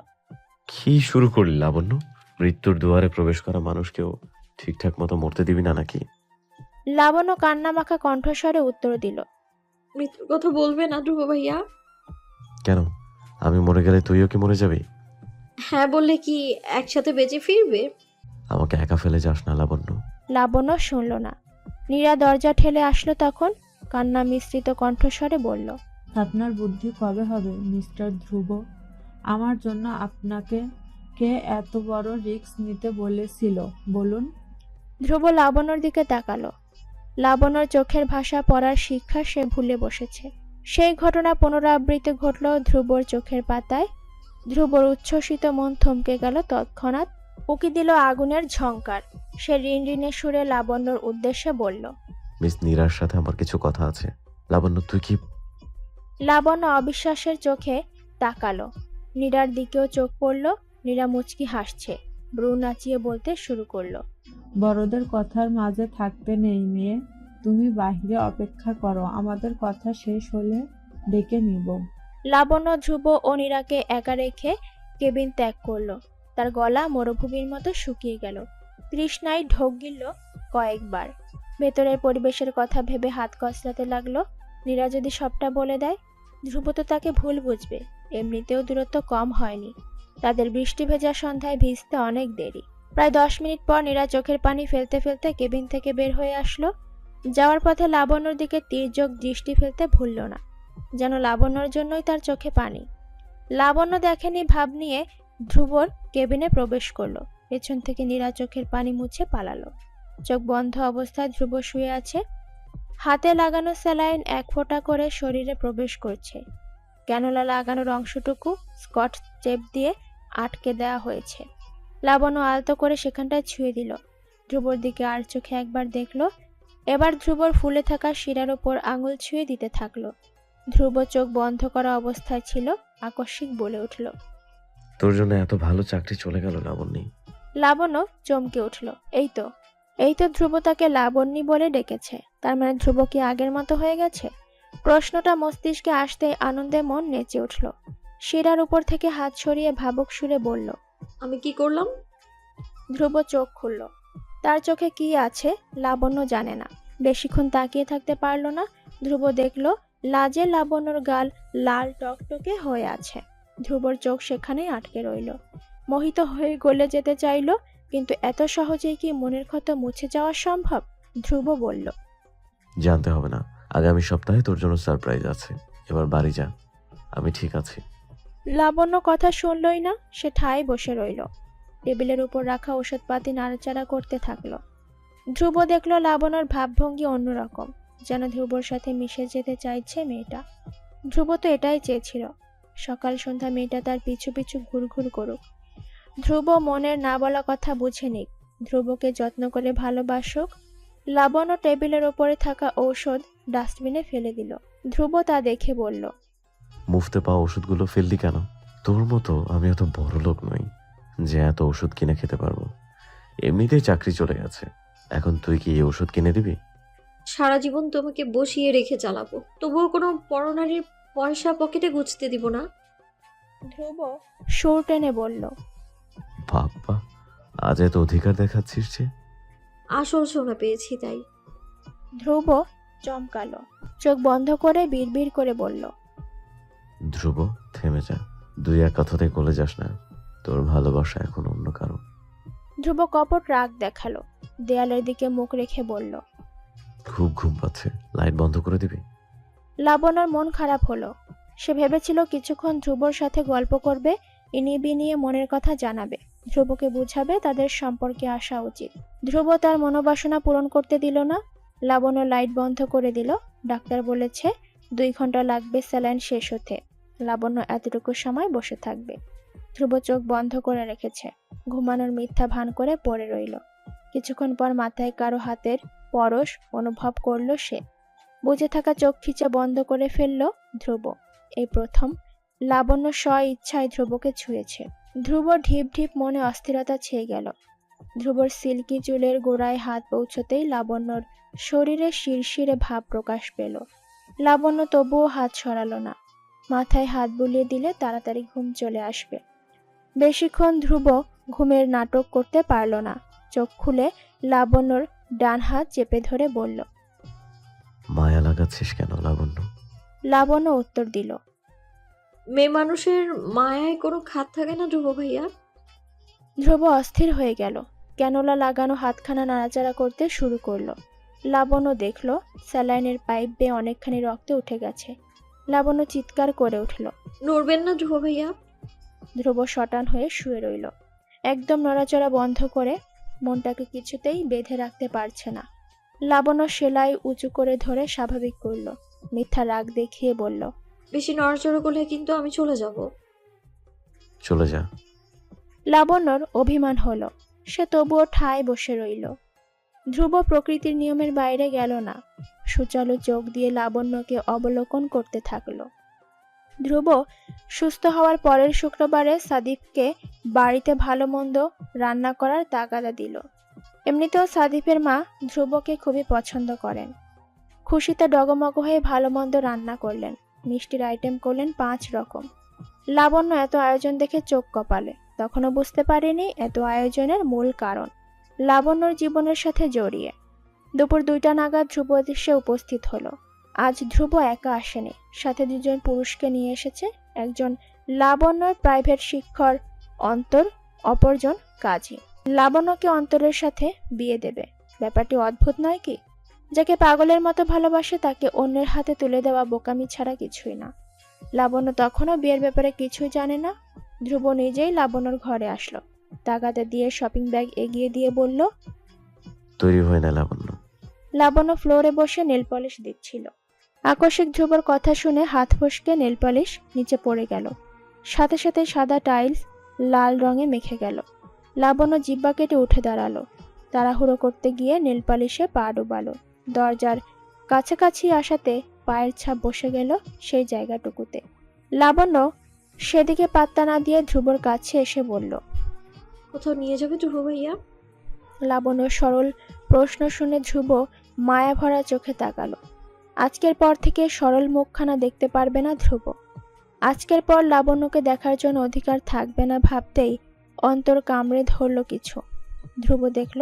কি শুরু করলি লাবণ্য? মৃত্যুর দুয়ারে প্রবেশ করা মানুষকেও ঠিকঠাক মতো মরতে দিবি না নাকি? লাবণ্য কান্না মাখা কণ্ঠস্বরে উত্তর দিল, মৃত্যুর কথা বলবে না ধ্রুব ভাইয়া। কেন, আমি মরে গেলে তুইও কি মরে যাবি? হ্যাঁ বললে কি একসাথে বেঁচে ফিরবে? আমাকে একা ফেলে যাস না লাবণ্য। লাবণ্য শুনল না। নীরা দরজা ঠেলে আসলো তখন। কান্না মিশ্রিত কণ্ঠস্বরে বলল, আপনার বুদ্ধি কবে হবে মিস্টার ধ্রুব? আমার জন্য আপনাকে কে এত বড় রিস্ক নিতে বলেছিল বলুন? ধ্রুব লাবণ্যর দিকে তাকালো। লাবণ্যর চোখের ভাষা পড়ার শিক্ষা সে ভুলে বসেছে। সেই ঘটনা পুনরাবৃত্তি ঘটল ধ্রুবর চোখের পাতায়। ধ্রুবর উচ্ছ্বসিত মন থমকে গেল তৎক্ষণাৎ। উকি দিল আগুনের ঝংকার। সে রিনরিনে সুরে লাবণ্যর উদ্দেশ্যে বলল। মিস নীরার সাথে আমার কিছু কথা আছে। লাবণ্য, তুই কি? লাবণ্য অবিশ্বাসের চোখে তাকালো। নীরার দিকেও চোখ পড়ল। নীরা মুচকি হাসছে, ব্রু নাচিয়ে বলতে শুরু করলো। বড়দের কথার মাঝে থাকতে নেই মেয়ে, তুমি বাহিরে অপেক্ষা করো, আমাদের কথা শেষ হলে ডেকে নিব। লাবণ্য ধ্রুব ও নীরাকে একা রেখে কেবিন ত্যাগ করলো। তার গলা মরুভূমির মতো শুকিয়ে গেল। তৃষ্ণায় ঢোক গিলল কয়েকবার। ভেতরের পরিবেশের কথা ভেবে হাত কসলাতে লাগলো। নীরা যদি সবটা বলে দেয়, ধ্রুব তো তাকে ভুল বুঝবে। এমনিতেও দূরত্ব কম হয়নি। তাদের বৃষ্টি ভেজা সন্ধ্যায় ভিজতে অনেক দেরি। প্রায় 10 মিনিট পর নীরা চোখের পানি ফেলতে ফেলতে কেবিন থেকে বের হয়ে আসলো। যাওয়ার পথে লাবণ্যর দিকে তীর্যক দৃষ্টি ফেলতে ভুলল না, যেন লাবণ্যর জন্যই তার চোখে পানি। লাবণ্য দেখেনি ভাব নিয়ে ধ্রুবর কেবিনে প্রবেশ করলো। পেছন থেকে নীরা চোখের পানি মুছে পালালো। চোখ বন্ধ অবস্থায় ধ্রুব শুয়ে আছে। হাতে লাগানো স্যালাইন এক ফোঁটা করে শরীরে প্রবেশ করছে। ক্যানোলা লাগানোর অংশটুকু স্কচ টেপ দিয়ে আটকে দেওয়া হয়েছে। লাবণ্য আলতো করে সেখানটায় ছুঁয়ে দিল। ধ্রুবর দিকে আর চোখে একবার দেখলো। এবার ধ্রুবর ফুলে থাকা শিরার ওপর আঙুল ছুঁয়ে দিতে থাকলো। ধ্রুব চোখ বন্ধ করা অবস্থায় ছিল, আকস্মিক বলে উঠল। তোর জন্য এত ভালো চাকরি চলে গেল লাবণ্যি। লাবণ্য চমকে উঠল। এই তো ধ্রুব তাকে লাবণ্যি বলে ডেকেছে। তার মানে ধ্রুব কি আগের মতো হয়ে গেছে? প্রশ্নটা মস্তিষ্কে আসতেই আনন্দে মন নেচে উঠল। শিরার উপর থেকে হাত সরিয়ে ভাবুক সুরে বলল। আমি কি করলাম? ধ্রুব চোখ খুলল। তার চোখে কি আছে লাবণ্য জানে না। বেশিক্ষণ তাকিয়ে থাকতে পারল না। ধ্রুব দেখল লাজে লাবণ্যর গাল লাল টকটকে হয়ে আছে। ধ্রুবর চোখ সেখানেই আটকে রইল। মোহিত হয়ে গলে যেতে চাইল, কিন্তু এত সহজেই কি মনের ক্ষত মুছে যাওয়া সম্ভব? ধ্রুব বলল। জানতে হবে না, আগামী সপ্তাহে তোর জন্য সারপ্রাইজ আছে। এবার বাড়ি যা, আমি ঠিক আছি। লাবণ্য কথা শুনলই না। সে ঠায় বসে রইল। টেবিলের উপর রাখা ওষুধপাতি নাড়াচাড়া করতে থাকলো। ধ্রুব দেখল লাবণ্যর ভাবভঙ্গি অন্যরকম, যেন ধ্রুবর সাথে মিশে যেতে চাইছে মেয়েটা। ধ্রুব তো এটাই চেয়েছিল, সকাল সন্ধ্যা মেয়েটা তার পিছু পিছু ঘুরঘুর করুক। ধ্রুব মনের না বলা কথা বুঝে নিক, ধ্রুবকে যত্ন করে ভালোবাসুক। লাবণ্য টেবিলের ওপরে থাকা ঔষধ ডাস্টবিনে ফেলে দিল। ধ্রুব তা দেখে বলল। মুফতে পাওয়া ওষুধগুলো ফেললি কেন? তোর মতো আমি এত বড় লোক নই যে এত ওষুধ কিনে খেতে পারবো। এমনিতেই চাকরি চলে গেছে, এখন তুই কি এই ওষুধ কিনে দিবি? সারা জীবন তোমাকে বসিয়ে রেখে চালাবো, তবুও কোনো পরনারীর পয়সা পকেটে গুছতে দিব না। ধ্রুব সুর টেনে বলল। বাবা, আজ এত অধিকার দেখাচ্ছিস যে। আসল সোনা পেয়েছি তাই। ধ্রুব চমকালো, চোখ বন্ধ করে বিড়বিড় করে বলল। ধ্রুব, থেমে যা, দুই এক কথাতে গলে যাস না। তোর ভালোবাসা এখন অন্য কারো। ধ্রুব কপট রাগ দেখালো, দেয়ালের দিকে মুখ রেখে বলল। খুব ঘুম পাচ্ছে, লাইট বন্ধ করে দিবি? লাবণ্যর মন খারাপ হলো। সে ভেবেছিল কিছুক্ষণ ধ্রুবর সাথে গল্প করবে, ইনিয়ে বিনিয়ে মনের কথা জানাবে, ধ্রুবকে বুঝাবে তাদের সম্পর্কে আসা উচিত। ধ্রুব তার মনোবাসনা পূরণ করতে দিল না। লাবণ্য লাইট বন্ধ করে দিল। ডাক্তার বলেছে 2 ঘন্টা লাগবে স্যালাইন শেষ হতে। লাবণ্য এতটুকু সময় বসে থাকবে। ধ্রুব চোখ বন্ধ করে রেখেছে, ঘুমানোর মিথ্যা ভান করে পড়ে রইল। কিছুক্ষণ পর মাথায় কারো হাতের পরশ অনুভব করল সে। বুজে থাকা চোখ খিচে বন্ধ করে ফেলল ধ্রুব। এই প্রথম লাবণ্য স্ব ইচ্ছায় ধ্রুবকে ছুঁয়েছে। ধ্রুব ঢিপ ঢিপ মনে অস্থিরতা ছেয়ে গেল। ধ্রুবর সিল্কি চুলের গোড়ায় হাত পৌঁছতেই লাবণ্যর শরীরে শিরশিরে ভাব প্রকাশ পেল। লাবণ্য তবুও হাত সরালো না। মাথায় হাত বুলিয়ে দিলে তাড়াতাড়ি ঘুম চলে আসবে। বেশিক্ষণ ধ্রুব ঘুমের নাটক করতে পারল না। চোখ খুলে লাবণ্যর ডান হাত চেপে ধরে বলল। মায়া লাগাচ্ছিস কেন লাবণ্য? লাবণ্য উত্তর দিল। মেয়ে মানুষের মায়ায় কোনো খাত থাকে না ধ্রুব ভাইয়া। ধ্রুব অস্থির হয়ে গেল। ক্যানোলা লাগানো হাতখানা নাড়াচাড়া করতে শুরু করলো। লাবণ্য দেখল স্যালাইনের পাইপ বেয়ে অনেকখানি রক্ত উঠে গেছে। লাবণ্য চিৎকার করে উঠল। নড়বেন না ধ্রুব ভাইয়া। ধ্রুব শটান হয়ে শুয়ে রইল, একদম নড়াচড়া বন্ধ করে, মনটাকে কিছুতেই বেঁধে রাখতে পারছে না। লাবণ্য সেলাই উঁচু করে ধরে স্বাভাবিক করল, মিথ্যা রাগ দেখিয়ে বলল, বেশি নড়াচড়া করলে কিন্তু আমি চলে যাব। চলে যা। লাবণ্যর অভিমান হলো, সে তবুও ঠায় বসে রইল। ধ্রুব প্রকৃতির নিয়মের বাইরে গেল না, সুচালু চোখ দিয়ে লাবণ্যকে অবলোকন করতে থাকলো। ধ্রুব সুস্থ হওয়ার পরের শুক্রবারে সাদিফকে বাড়িতে ভালো মন্দ রান্না করার তাগাদা দিল। এমনিতেও সাদিফের মা ধ্রুবকে খুবই পছন্দ করেন। খুশিতে ডগমগ হয়ে ভালো মন্দ রান্না করলেন, মিষ্টির আইটেম করলেন 5 রকম। লাবণ্য এত আয়োজন দেখে চোখ কপালে, তখনও বুঝতে পারেনি এত আয়োজনের মূল কারণ লাবণ্যর জীবনের সাথে জড়িয়ে। দুপুর 2টা নাগাদ ধ্রুব এসে উপস্থিত হলো। আজ ধ্রুব একা আসেনি, সাথে 2জন পুরুষকে নিয়ে এসেছে, একজন লাবণ্যর প্রাইভেট শিক্ষক অন্তর, অপরজন কাজী। লাবণ্যকে অন্তরের সাথে বিয়ে দেবে, ব্যাপারটি অদ্ভুত নয় কি? যাকে পাগলের মতো ভালোবাসে তাকে অন্যের হাতে তুলে দেওয়া বোকামি ছাড়া কিছুই না। লাবণ্য তখনও বিয়ের ব্যাপারে কিছুই জানে না। ধ্রুব নিজেই লাবণ্যর ঘরে আসলো, তাগাদা দিয়ে শপিং ব্যাগ এগিয়ে দিয়ে বলল, তৈরি হয় না লাবণ্য। লাবণ্য ফ্লোরে বসে নেল পলিশ দিচ্ছিল। আকস্মিক ধ্রুবর কথা শুনে হাত ফসকে নেল পলিশ নিচে পড়ে গেল, সাথে সাথে সাদা টাইলস লাল রঙে মেখে গেল। লাবণ্য জিব্বা কেটে উঠে দাঁড়ালো, তাড়াহুড়ো করতে গিয়ে নেল পলিশে পা ডুবালো। দরজার কাছাকাছি আসাতে পায়ের ছাপ বসে গেল সেই জায়গাটুকুতে। লাবণ্য সেদিকে পাত্তা না দিয়ে ধ্রুবর কাছে এসে বলল, কোথাও নিয়ে যাবে ধ্রুব ভাইয়া? লাবণ্যর সরল প্রশ্ন শুনে ধ্রুব মায়া ভরা চোখে তাকালো। আজকের পর থেকে সরল মুখখানা দেখতে পারবে না ধ্রুব। আজকের পর লাবণ্যকে দেখার জন্য অধিকার থাকবে না ভাবতেই অন্তর কামড়ে ধরল কিছু। ধ্রুব দেখল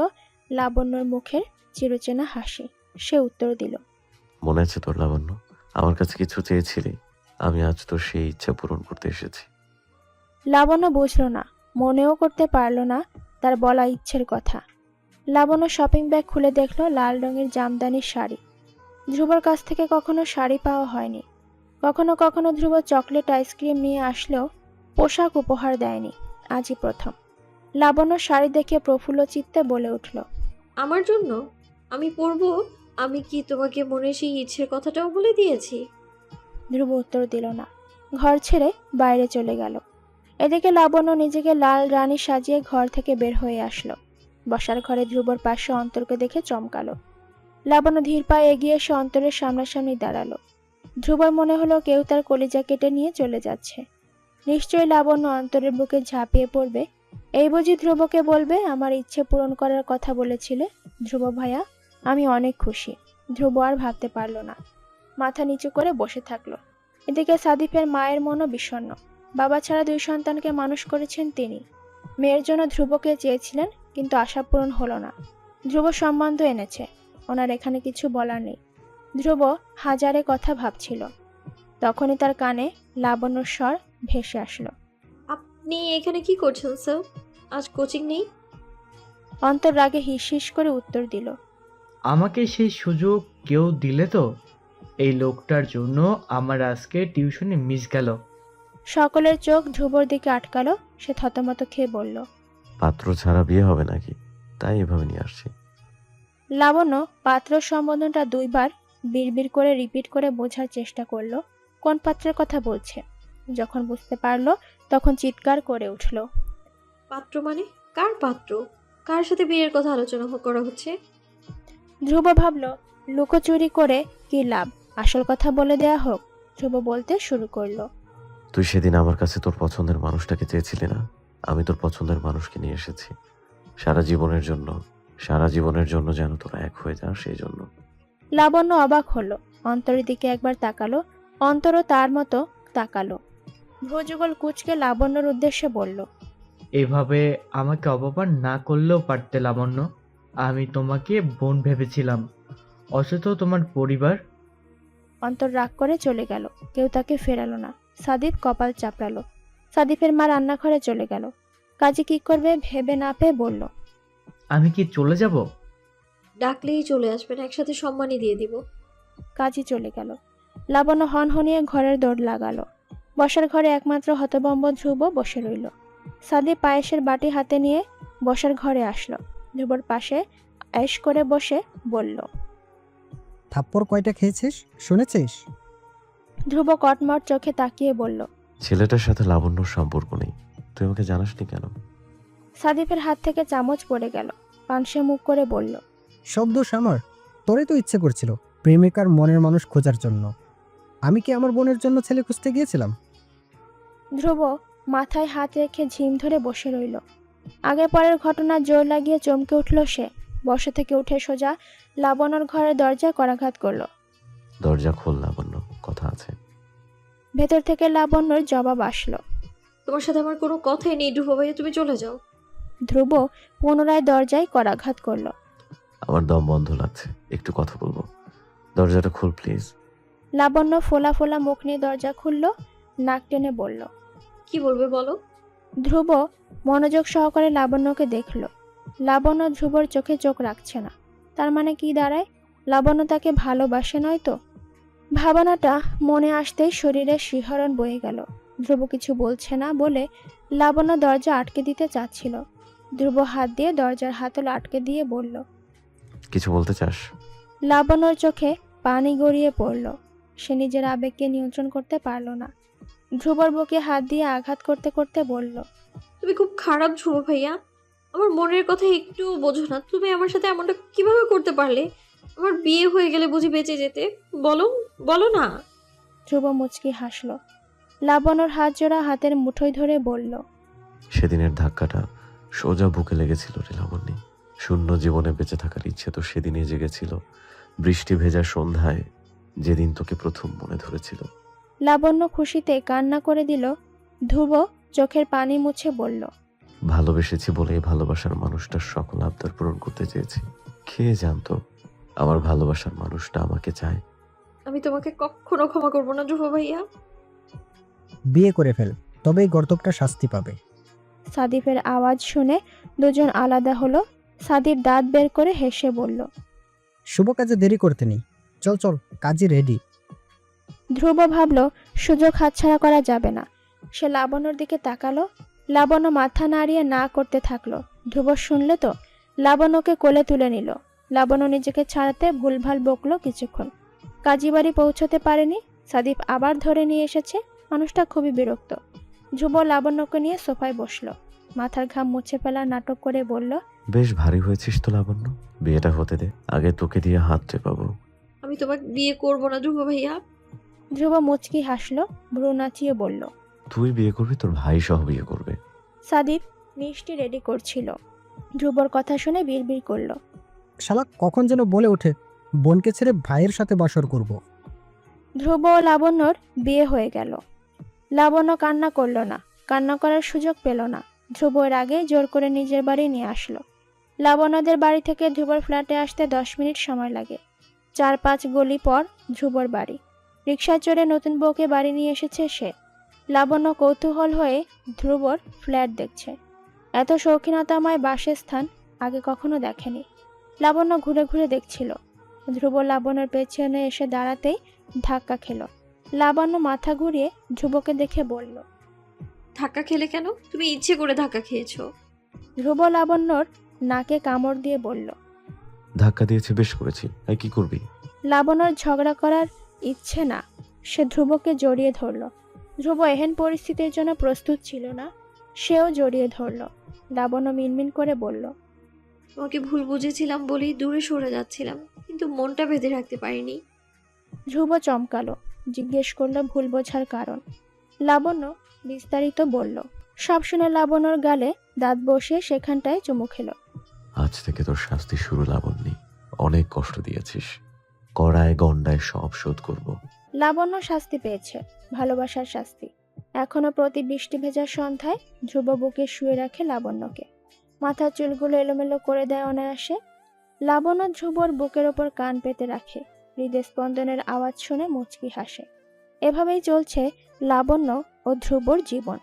লাবণ্যর মুখের চিরচেনা হাসি। সে উত্তর দিল, মনে আছে তোর লাবণ্য, আমার কাছে কিছু চেয়েছিলি, আমি আজ তোর সেই ইচ্ছা পূরণ করতে এসেছি। লাবণ্য বুঝল না, মনেও করতে পারল না তার বলা ইচ্ছের কথা। লাবণ্য শপিং ব্যাগ খুলে দেখল লাল রঙের জামদানির শাড়ি। ধ্রুবর কাছ থেকে কখনো শাড়ি পাওয়া হয়নি। কখনো কখনো ধ্রুব চকলেট আইসক্রিম নিয়ে আসলেও পোশাক উপহার দেয়নি, আজই প্রথম। লাবণ্য শাড়ি দেখে প্রফুল্ল চিত্তে বলে উঠল, আমার জন্য? আমি পরবো? আমি কি তোমাকে মনে সেই ইচ্ছের কথাটাও বলে দিয়েছি? ধ্রুব উত্তর দিল না, ঘর ছেড়ে বাইরে চলে গেল। এদিকে লাবণ্য নিজেকে লাল রানী সাজিয়ে ঘর থেকে বের হয়ে আসলো। বসার ঘরে ধ্রুবর পাশে অন্তরকে দেখে চমকালো। লাবণ্য ধীর পায়ে এগিয়ে এসে অন্তরের সামনাসামনি দাঁড়ালো। ধ্রুবর মনে হলো কেউ তার কলিজা কেটে নিয়ে চলে যাচ্ছে। নিশ্চয়ই লাবণ্য অন্তরের বুকে ঝাঁপিয়ে পড়বে। এই বুঝি ধ্রুবকে বলবে, আমার ইচ্ছে পূরণ করার কথা বলেছিলে ধ্রুব ভাইয়া, আমি অনেক খুশি। ধ্রুব আর ভাবতে পারল না, মাথা নিচু করে বসে থাকলো। এদিকে সাদিফের মায়ের মনও বিষণ্ণ। বাবা ছাড়া 2 সন্তানকে মানুষ করেছেন তিনি। মেয়ের জন্য ধ্রুবকে চেয়েছিলেন, কিন্তু আশা পূরণ হলো না। ধ্রুব সম্বন্ধ এনেছে, ওনার এখানে কিছু বলার নেই। ধ্রুব হাজারে কথা ভাবছিল, তখনই তার কানে লাবণ্যর স্বর ভেসে আসলো। আপনি এখানে কি করছেন স্যার? আজ কোচিং নেই? অন্তর রাগে হিস হিস করে উত্তর দিল, আমাকে সেই সুযোগ কেউ দিলে তো? এই লোকটার জন্য আমার আজকে টিউশনে মিস গেল। সকলের চোখ ধ্রুবর দিকে আটকালো। সে থতমত খেয়ে বলল, পাত্র ছাড়া বিয়ে হবে নাকি, তাই এভাবে নিয়ে আসছি। লাবণ্য পাত্র সম্বোধনটা 2 বার বিড়বিড় করে রিপিট করে বোঝার চেষ্টা করলো কোন পাত্রের কথা বলছে। যখন বুঝতে পারলো তখন চিৎকার করে উঠল, পাত্র মানে? কার পাত্র? কার সাথে বিয়ের কথা আলোচনা করা হচ্ছে? ধ্রুব ভাবল, লুকোচুরি করে কি লাভ, আসল কথা বলে দেয়া হোক। ধ্রুব বলতে শুরু করলো, তুই সেদিন আমার কাছে তোর পছন্দের মানুষটাকে চেয়েছিলি না, আমি তোর পছন্দের মানুষকে নিয়ে এসেছি। সারা জীবনের জন্য যেন তোরা এক হয়ে যা, সেই জন্য। লাবণ্য অবাক হলো, অন্তরের দিকে একবার তাকালো। অন্তরও তার মতো তাকালো। ভ্রুযুগল কুঁচকে লাবণ্যর উদ্দেশ্যে বলল, এভাবে আমাকে অপমান না করলেও পারতে লাবণ্য। আমি তোমাকে বোন ভেবেছিলাম, অথচ তোমার পরিবার। অন্তর রাগ করে চলে গেল। কেউ তাকে ফেরালো না। সাদিফ কপাল চাপড়ালো। সাদিফের মা রান্নাঘরে চলে গেল। কাজী কি করবে ভেবে না পেয়ে বলল, আমি কি চলে যাব? ডাকলেই চলে আসবেন, একসাথে সম্মানই দিয়ে দিব। কাজী চলে গেল। লাবণ্য হনহনিয়ে ঘরের দৌড় লাগালো। বসার ঘরে একমাত্র হতভম্ব ধ্রুব বসে রইল। সাদিপ পায়েসের বাটি হাতে নিয়ে বসার ঘরে আসলো। ধ্রুবর পাশে আয়েশ করে বসে বলল। থাপ্পড় কয়টা খেয়েছিস শুনেছিস? ধ্রুব কটমট চোখে তাকিয়ে বলল। ছেলেটার সাথে লাবণ্যর সম্পর্ক নেই, তুই আমাকে জানাসনি কেন? সাদিফের হাত থেকে চামচ পড়ে গেল। পানসে মুখ করে বলল। সব দোষ আমার। তোরে তো ইচ্ছে করছিল প্রেমিকার মনের মানুষ খোঁজার জন্য। আমি কি আমার বোনের জন্য ছেলে খুঁজতে গিয়েছিলাম? ধ্রুব মাথায় হাত রেখে ঝিম ধরে বসে রইল। আগে পরের ঘটনা জোর লাগিয়ে চমকে উঠল সে। বসা থেকে উঠে সোজা লাবণ্যর ঘরের দরজায় করাঘাত করলো। দরজা খোল লাবণ্য, কথা আছে। ভেতর থেকে লাবণ্যর জবাব আসলো। তোমার সাথে আমার কোনো কথাই নেই ধ্রুব ভাইয়া, তুমি চলে যাও। ধ্রুব পুনরায় দরজায় করাঘাত করলো। আমার দম বন্ধ লাগছে, একটু কথা বলবো। দরজাটা খোল প্লিজ। লাবণ্য ফোলা ফোলা মুখ নিয়ে দরজা খুলল, নাক টেনে বলল। কি বলবে বলো। ধ্রুব মনোযোগ সহকারে লাবণ্যকে দেখল। লাবণ্য ধ্রুবর চোখে চোখ রাখছে না। তার মানে কি দাঁড়ায়? লাবণ্য তাকে ভালোবাসে নয় তো? ভাবনাটা মনে আসতেই শরীরে শিহরণ বয়ে গেল। ধ্রুব কিছু বলছে না বলে লাবণ্য দরজা আটকে দিতে চাচ্ছিল। ধ্রুব হাত দিয়ে দরজার হাতল আটকে দিয়ে বলল। কিছু বলতে চাস? লাবণ্যর চোখে পানি গড়িয়ে পড়ল। সে নিজের আবেগকে নিয়ন্ত্রণ করতে পারল না। ধ্রুবর বুকে হাত দিয়ে আঘাত করতে করতে বলল। তুমি খুব খারাপ ধ্রুব ভাইয়া, আমার মনের কথা একটু বোঝো না। তুমি আমার সাথে এমনটা কিভাবে করতে পারলে? আমার বিয়ে হয়ে গেলে বুঝি বেঁচে যেতে? বলো, বলো না। ধ্রুব মুচকি হাসল। লাবণ্যর হাত জোড়া হাতের মুঠোয় ধরে বলল। সেদিনের ধাক্কাটা সোজা বুকে লেগেছিল রে লাবণ্যি। শূন্য জীবনে বেঁচে থাকার ইচ্ছে তো সেদিনই জেগেছিল, বৃষ্টি ভেজা সন্ধ্যায়, যেদিন তোকে প্রথম মনে ধরেছিল। লাবণ্য খুশিতে কান্না করে দিল। ধ্রুব চোখের পানি মুছে বলল। ভালোবেসেছি বলে এই ভালোবাসার মানুষটার সকল আবদার পূরণ করতে চেয়েছি। খেয়ে জানতো আমার ভালোবাসার মানুষটা আমাকে চায়। আমি তোমাকে কখনো ক্ষমা করবো না ধ্রুব ভাইয়া। বিয়ে করে ফেল, তবেই গর্দবটা শাস্তি পাবে। সাদিফের আওয়াজ শুনে দুজন আলাদা হলো। সাদিফ দাঁত বের করে হেসে বলল। শুভ কাজে দেরি করতে নেই, চল চল, কাজই রেডি। ধ্রুব ভাবল সুযোগ হাতছাড়া করা যাবে না। সে লাবণ্যর দিকে তাকালো। লাবণ্য মাথা নাড়িয়ে না করতে থাকলো। ধ্রুব শুনলে তো, লাবণ্যকে কোলে তুলে নিল। লাবণ্য নিজেকে ছাড়াতে ভুলভাল বকলো কিছুক্ষণ। কাজীবাড়ি পৌঁছতে পারেনি। সাদিফ আবার ধরে নিয়ে এসেছে। মানুষটা খুবই বিরক্ত। ধ্রুব লাবণ্যকে নিয়ে সোফায় বসলো। মাথার ঘাম মুছে ফেলার নাটক করে বলল। বেশ ভারী হয়েছিস তো লাবণ্য, বিয়েটা হতে দে, আগে তোকে দিয়ে হাত টেপাবো। আমি তোমাকে বিয়ে করবো না ধ্রুব ভাইয়া। ধ্রুব মুচকি হাসলো, ভ্রু নাচিয়ে বলল। তুই বিয়ে করবি, তোর ভাই সহ বিয়ে করবে। সাদিফ মিষ্টি রেডি করছিল। ধ্রুবর কথা শুনে বিড়বিড় করলো। শালা কখন যেন বলে ওঠে বোনকে ছেড়ে ভাইয়ের সাথে বাসর করব। ধ্রুব ও লাবণ্যর বিয়ে হয়ে গেল। লাবণ্য কান্না করলো না, কান্না করার সুযোগ পেল না। ধ্রুব এর আগে জোর করে নিজের বাড়ি নিয়ে আসলো। লাবণ্যদের বাড়ি থেকে ধ্রুবর ফ্ল্যাটে আসতে 10 মিনিট সময় লাগে। 4-5 গলি পর ধ্রুবর বাড়ি। রিকশা চড়ে নতুন বউকে বাড়ি নিয়ে এসেছে সে। লাবণ্য কৌতূহল হয়ে ধ্রুবর ফ্ল্যাট দেখছে। এত শৌখিনতাময় বাসস্থান আগে কখনো দেখেনি। লাবণ্য ঘুরে ঘুরে দেখছিল। ধ্রুব লাবণ্যর পেছনে এসে দাঁড়াতেই ধাক্কা খেল। লাবণ্য মাথা ঘুরিয়ে ধ্রুবকে দেখে বলল। ধাক্কা খেলে কেন? তুমি ইচ্ছে করে ধাক্কা খেয়েছো। ধ্রুব লাবণ্যর নাকে কামড় দিয়ে বলল। ধাক্কা দিয়েছে, বেশ করেছি, আর কি করবি? লাবণ্যর ঝগড়া করার ইচ্ছে না। সে ধ্রুবকে জড়িয়ে ধরল। ধ্রুব এহেন পরিস্থিতির জন্য প্রস্তুত ছিল না। সেও জড়িয়ে ধরল। লাবণ্য মিনমিন করে বলল। তোমাকে ভুল বুঝেছিলাম বলেই দূরে সরে যাচ্ছিলাম, কিন্তু মনটা বেঁধে রাখতে পারিনি। ধ্রুব চমকালো, জিজ্ঞেস করলো ভুল বোঝার কারণ। লাবণ্য বিস্তারিত বলল। সব শুনে লাবণ্যর গালে দাঁত বসিয়ে সেখানটায় চুমু খেলো। আজ থেকে তোর শাস্তি শুরু লাবণ্যি। অনেক কষ্ট দিয়েছিস, কড়ায় গন্ডায় সব শোধ করব। লাবণ্য শাস্তি পেয়েছে, ভালোবাসার শাস্তি। এখনো প্রতি বৃষ্টি ভেজা সন্ধ্যায় ধ্রুব বুকে শুয়ে রাখে লাবণ্যকে। মাথার চুলগুলো এলোমেলো করে দেয় অনায়াসে। লাবণ্য ধ্রুবর বুকের ওপর কান পেতে রাখে। হৃদস্পন্দনের আওয়াজ শুনে মুচকি হাসে। এভাবেই চলছে লাবণ্য ও ধ্রুবর জীবন।